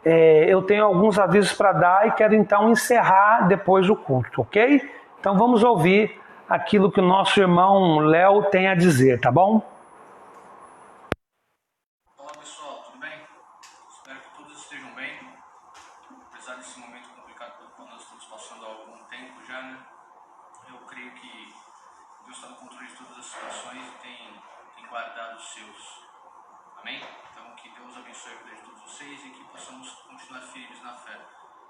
Eu tenho alguns avisos para dar e quero então encerrar depois o culto, ok? Então vamos ouvir aquilo que o nosso irmão Léo tem a dizer, tá bom? Olá pessoal, tudo bem? Espero que todos estejam bem, apesar desse momento complicado pelo qual nós estamos passando há algum tempo já, Eu creio que Deus está no controle de todas as situações e tem guardado os seus. Amém? Então que Deus abençoe a vida de todos vocês e que possamos continuar firmes na fé.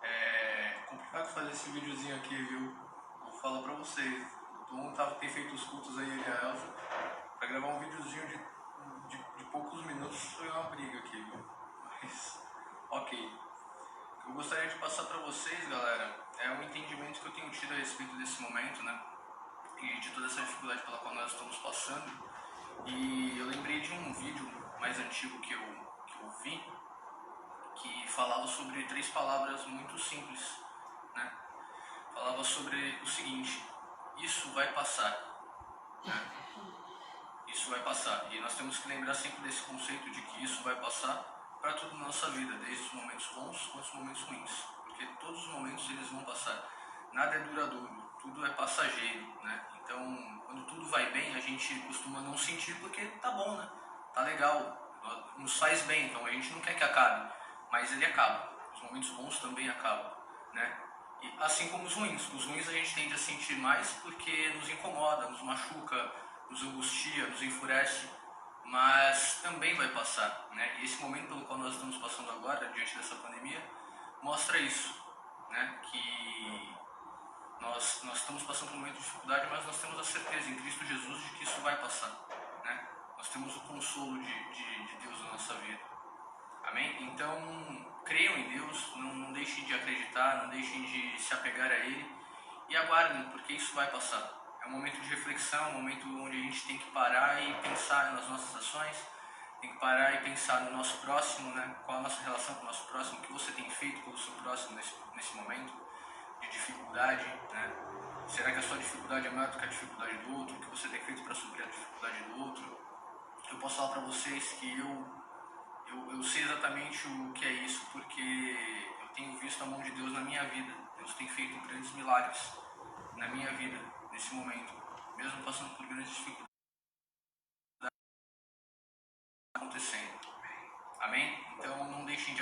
É complicado fazer esse videozinho aqui, viu? Vou falar pra vocês. Todo mundo tem feito os cultos aí, ele e a Elsa. Pra gravar um videozinho de poucos minutos foi uma briga aqui, viu? Mas, ok. O que eu gostaria de passar pra vocês, galera, é um entendimento que eu tenho tido a respeito desse momento, E de toda essa dificuldade pela qual nós estamos passando. E eu lembrei de um vídeo mais antigo que eu vi, que falava sobre 3 palavras muito simples, Falava sobre o seguinte: isso vai passar, Isso vai passar. E nós temos que lembrar sempre desse conceito de que isso vai passar para tudo na nossa vida, desde os momentos bons quanto os momentos ruins, porque todos os momentos eles vão passar. Nada é duradouro, tudo é passageiro, Então, quando tudo vai bem, a gente costuma não sentir porque tá bom, Tá legal, nos faz bem, então a gente não quer que acabe, mas ele acaba. Os momentos bons também acabam, E assim como os ruins a gente tende a sentir mais porque nos incomoda, nos machuca, nos angustia, nos enfurece, mas também vai passar, E esse momento pelo qual nós estamos passando agora, diante dessa pandemia, mostra isso, Que nós estamos passando por um momento de dificuldade, mas nós temos a certeza em Cristo Jesus de que isso vai passar, Nós temos o consolo de Deus na nossa vida. Amém? Então, creiam em Deus, não deixem de acreditar, não deixem de se apegar a Ele e aguardem, porque isso vai passar. É um momento de reflexão, um momento onde a gente tem que parar e pensar nas nossas ações, tem que parar e pensar no nosso próximo, Qual a nossa relação com o nosso próximo, o que você tem feito pelo seu próximo nesse momento de dificuldade, Será que a sua dificuldade é maior do que a dificuldade do outro? O que você tem feito para suprir a dificuldade do outro? Eu posso falar para vocês que eu sei exatamente o que é isso, porque eu tenho visto a mão de Deus na minha vida. Deus tem feito grandes milagres na minha vida, nesse momento, mesmo passando por grandes dificuldades.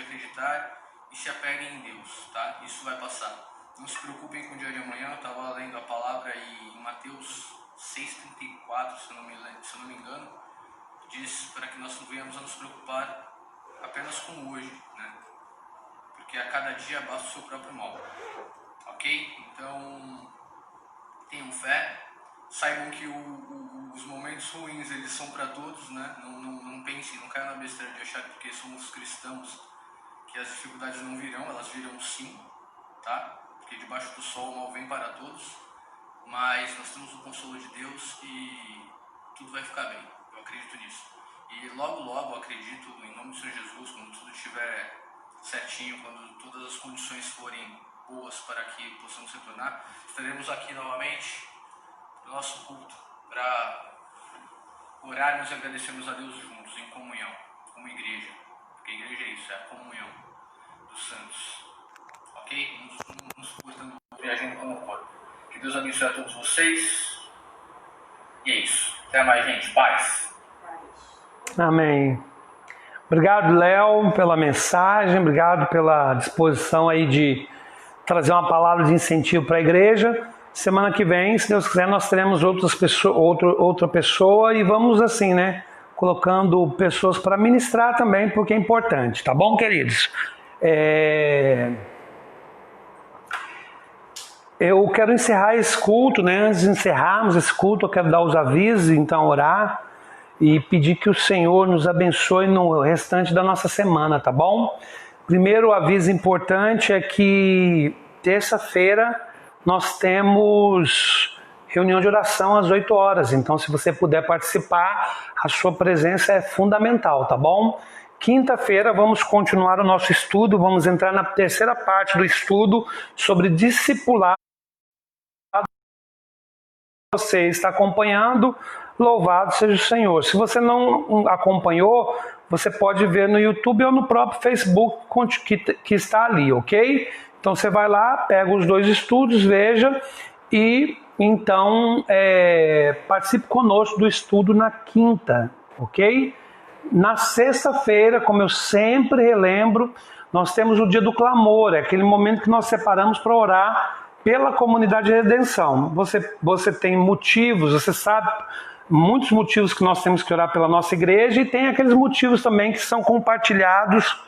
de acreditar e se apeguem em Deus, tá? Isso vai passar. Não se preocupem com o dia de amanhã. Eu estava lendo a palavra e em Mateus 6,34, se eu não me engano, diz para que nós não venhamos a nos preocupar apenas com o hoje, né? Porque a cada dia basta o seu próprio mal, ok? Então, tenham fé, saibam que os momentos ruins, eles são para todos, né? Não pensem, não caiam na besteira de achar que porque somos cristãos que as dificuldades não virão, elas virão sim, tá? Porque debaixo do sol o mal vem para todos, mas nós temos o consolo de Deus e tudo vai ficar bem, eu acredito nisso. E logo, logo, acredito, em nome do Senhor Jesus, quando tudo estiver certinho, quando todas as condições forem boas para que possamos retornar, estaremos aqui novamente no nosso culto para orarmos e agradecermos a Deus juntos, em comunhão, como igreja. Porque a igreja é isso, é a comunhão dos santos. Ok? Nos portando, viajando como o corpo. Que Deus abençoe a todos vocês. E é isso. Até mais, gente. Paz. Amém. Obrigado, Léo, pela mensagem, obrigado pela disposição aí de trazer uma palavra de incentivo para a igreja. Semana que vem, se Deus quiser, nós teremos outra pessoa e vamos assim, né? Colocando pessoas para ministrar também, porque é importante, tá bom, queridos? Eu quero encerrar esse culto, né? Antes de encerrarmos esse culto, eu quero dar os avisos, então orar e pedir que o Senhor nos abençoe no restante da nossa semana, tá bom? Primeiro aviso importante é que terça-feira nós temos reunião de oração às 8 horas, então se você puder participar, a sua presença é fundamental, tá bom? Quinta-feira vamos continuar o nosso estudo, vamos entrar na terceira parte do estudo sobre discipulado. Você está acompanhando, louvado seja o Senhor. Se você não acompanhou, você pode ver no YouTube ou no próprio Facebook que está ali, ok? Então você vai lá, pega os dois estudos, veja e então participe conosco do estudo na quinta, ok? Na sexta-feira, como eu sempre relembro, nós temos o dia do clamor, é aquele momento que nós separamos para orar pela comunidade de redenção. Você tem motivos, você sabe muitos motivos que nós temos que orar pela nossa igreja e tem aqueles motivos também que são compartilhados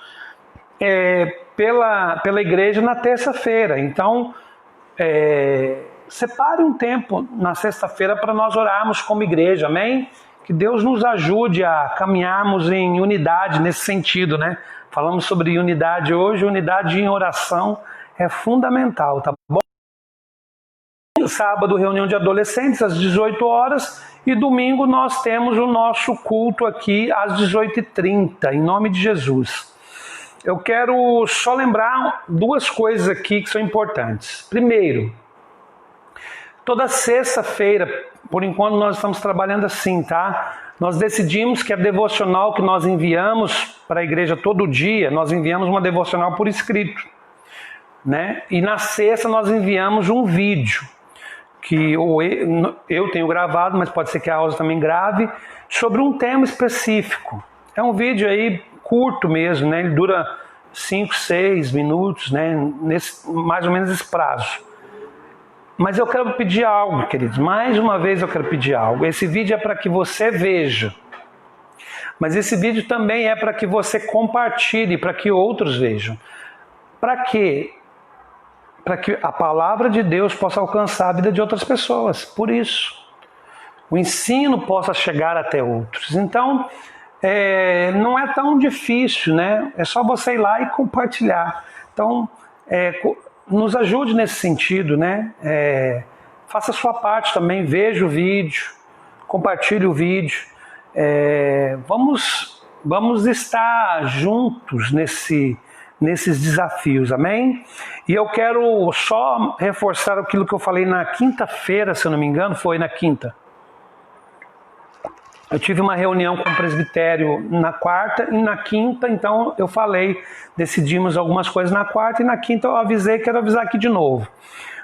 pela igreja na terça-feira. Então, separe um tempo na sexta-feira para nós orarmos como igreja, amém? Que Deus nos ajude a caminharmos em unidade nesse sentido, né? Falamos sobre unidade hoje, unidade em oração é fundamental, tá bom? Sábado, reunião de adolescentes às 18 horas e domingo nós temos o nosso culto aqui às 18h30, em nome de Jesus. Eu quero só lembrar duas coisas aqui que são importantes. Primeiro, toda sexta-feira, por enquanto nós estamos trabalhando assim, tá? Nós decidimos que a devocional que nós enviamos para a igreja todo dia, nós enviamos uma devocional por escrito, né? E na sexta nós enviamos um vídeo, que eu tenho gravado, mas pode ser que a Rosa também grave, sobre um tema específico. É um vídeo aí curto mesmo, né? Ele dura 5, 6 minutos, né? Mais ou menos esse prazo. Mas eu quero pedir algo, queridos. Mais uma vez eu quero pedir algo. Esse vídeo é para que você veja. Mas esse vídeo também é para que você compartilhe, para que outros vejam. Para quê? Para que a palavra de Deus possa alcançar a vida de outras pessoas. Por isso, o ensino possa chegar até outros. Então, não é tão difícil, né? É só você ir lá e compartilhar. Então, nos ajude nesse sentido, né? Faça a sua parte também, veja o vídeo, compartilhe o vídeo. Vamos estar juntos nesses desafios, amém? E eu quero só reforçar aquilo que eu falei na quinta-feira, se eu não me engano, foi na quinta. Eu tive uma reunião com o presbitério na quarta e na quinta, então eu decidimos algumas coisas na quarta e na quinta eu quero avisar aqui de novo.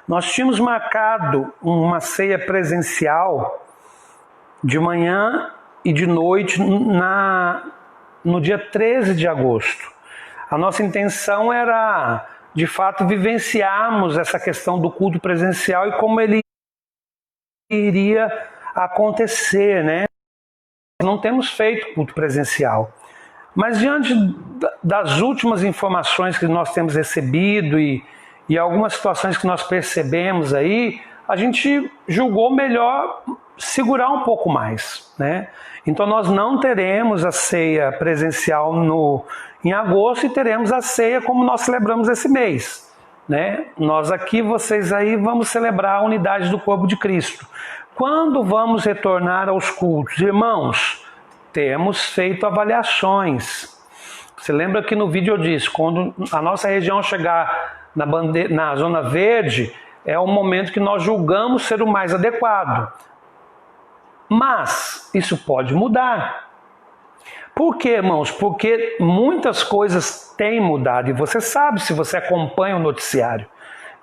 Nós tínhamos marcado uma ceia presencial de manhã e de noite no dia 13 de agosto. A nossa intenção era, de fato, vivenciarmos essa questão do culto presencial e como ele iria acontecer, né? Não temos feito culto presencial. Mas diante das últimas informações que nós temos recebido e algumas situações que nós percebemos aí, a gente julgou melhor segurar um pouco mais, né? Então nós não teremos a ceia presencial em agosto e teremos a ceia como nós celebramos esse mês, né? Nós aqui, vocês aí, vamos celebrar a unidade do corpo de Cristo. Quando vamos retornar aos cultos? Irmãos, temos feito avaliações. Você lembra que no vídeo eu disse, quando a nossa região chegar na zona verde, é o momento que nós julgamos ser o mais adequado. Mas isso pode mudar. Por quê, irmãos? Porque muitas coisas têm mudado. E você sabe, se você acompanha o noticiário.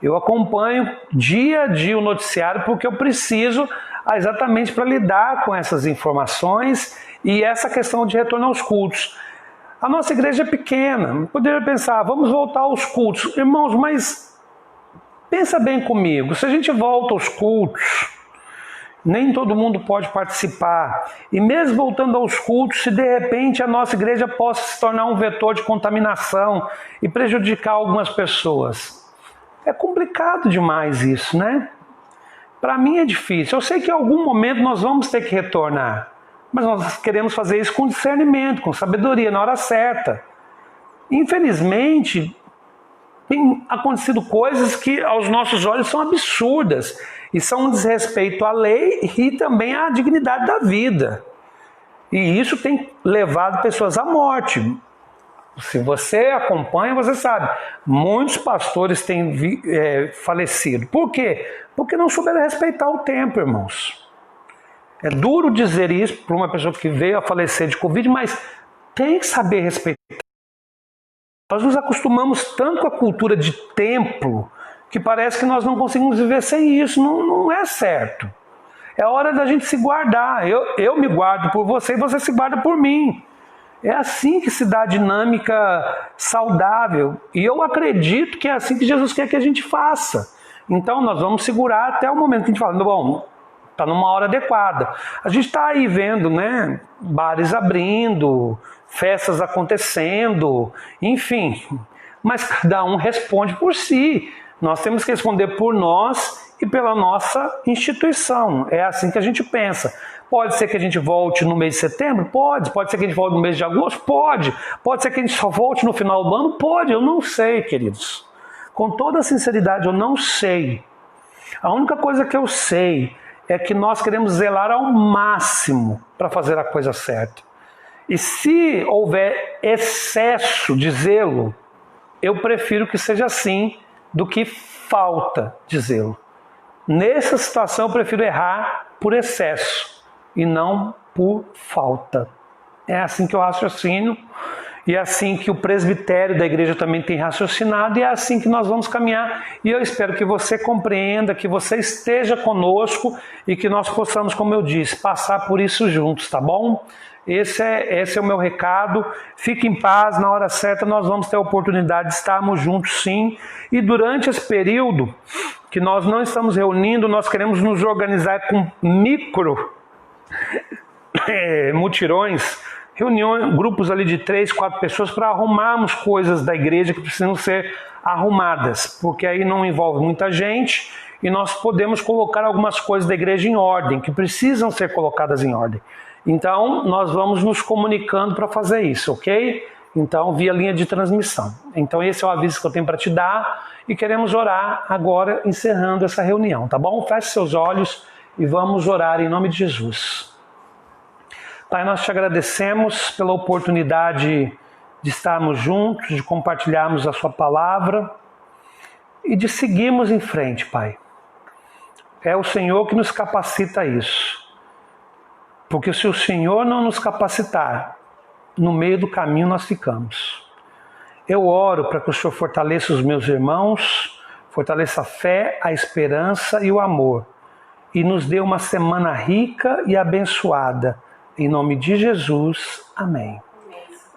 Eu acompanho dia a dia o noticiário porque eu preciso exatamente para lidar com essas informações e essa questão de retorno aos cultos. A nossa igreja é pequena. Poderia pensar, vamos voltar aos cultos. Irmãos, mas pensa bem comigo. Se a gente volta aos cultos, nem todo mundo pode participar. E mesmo voltando aos cultos, se de repente a nossa igreja possa se tornar um vetor de contaminação e prejudicar algumas pessoas. É complicado demais isso, né? Para mim é difícil. Eu sei que em algum momento nós vamos ter que retornar. Mas nós queremos fazer isso com discernimento, com sabedoria, na hora certa. Infelizmente, tem acontecido coisas que aos nossos olhos são absurdas. E são um desrespeito à lei e também à dignidade da vida. E isso tem levado pessoas à morte. Se você acompanha, você sabe, muitos pastores têm falecido. Por quê? Porque não souberam respeitar o tempo, irmãos. É duro dizer isso para uma pessoa que veio a falecer de Covid, mas tem que saber respeitar. Nós nos acostumamos tanto com a cultura de templo que parece que nós não conseguimos viver sem isso. Não é certo. É hora da gente se guardar. Eu me guardo por você e você se guarda por mim. É assim que se dá a dinâmica saudável. E eu acredito que é assim que Jesus quer que a gente faça. Então nós vamos segurar até o momento que a gente fala, bom, está numa hora adequada. A gente está aí vendo, né, bares abrindo, festas acontecendo, enfim. Mas cada um responde por si. Nós temos que responder por nós e pela nossa instituição. É assim que a gente pensa. Pode ser que a gente volte no mês de setembro? Pode. Pode ser que a gente volte no mês de agosto? Pode. Pode ser que a gente só volte no final do ano? Pode. Eu não sei, queridos. Com toda a sinceridade, eu não sei. A única coisa que eu sei é que nós queremos zelar ao máximo para fazer a coisa certa. E se houver excesso de zelo, eu prefiro que seja assim do que falta de zelo. Nessa situação, eu prefiro errar por excesso e não por falta. É assim que eu raciocino, e é assim que o presbitério da igreja também tem raciocinado, e é assim que nós vamos caminhar. E eu espero que você compreenda, que você esteja conosco e que nós possamos, como eu disse, passar por isso juntos, tá bom? Esse é o meu recado. Fique em paz, na hora certa nós vamos ter a oportunidade de estarmos juntos sim. E durante esse período que nós não estamos reunindo, nós queremos nos organizar com mutirões, reuniões, grupos ali de 3, 4 pessoas para arrumarmos coisas da igreja que precisam ser arrumadas, porque aí não envolve muita gente e nós podemos colocar algumas coisas da igreja em ordem, que precisam ser colocadas em ordem. Então, nós vamos nos comunicando para fazer isso, ok? Então, via linha de transmissão. Então, esse é o aviso que eu tenho para te dar e queremos orar agora, encerrando essa reunião, tá bom? Feche seus olhos e vamos orar em nome de Jesus. Pai, nós te agradecemos pela oportunidade de estarmos juntos, de compartilharmos a sua palavra e de seguirmos em frente, Pai. É o Senhor que nos capacita a isso. Porque se o Senhor não nos capacitar, no meio do caminho nós ficamos. Eu oro para que o Senhor fortaleça os meus irmãos, fortaleça a fé, a esperança e o amor. E nos dê uma semana rica e abençoada. Em nome de Jesus, amém.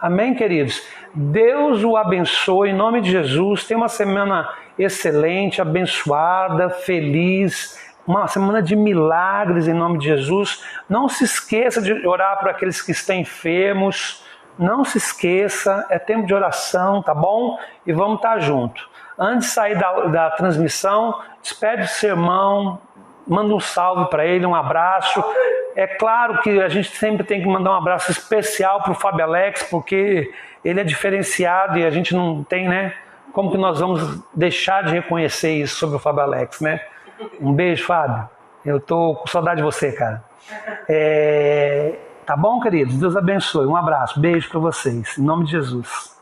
Amém, queridos? Deus o abençoe em nome de Jesus. Tenha uma semana excelente, abençoada, feliz. Uma semana de milagres em nome de Jesus. Não se esqueça de orar por aqueles que estão enfermos. Não se esqueça, é tempo de oração, tá bom? E vamos estar juntos. Antes de sair da transmissão, despede o seu irmão, manda um salve para ele, um abraço. É claro que a gente sempre tem que mandar um abraço especial para o Fábio Alex, porque ele é diferenciado e a gente não tem, né? Como que nós vamos deixar de reconhecer isso sobre o Fábio Alex, né? Um beijo, Fábio. Eu tô com saudade de você, cara. Tá bom, queridos? Deus abençoe. Um abraço. Beijo para vocês. Em nome de Jesus.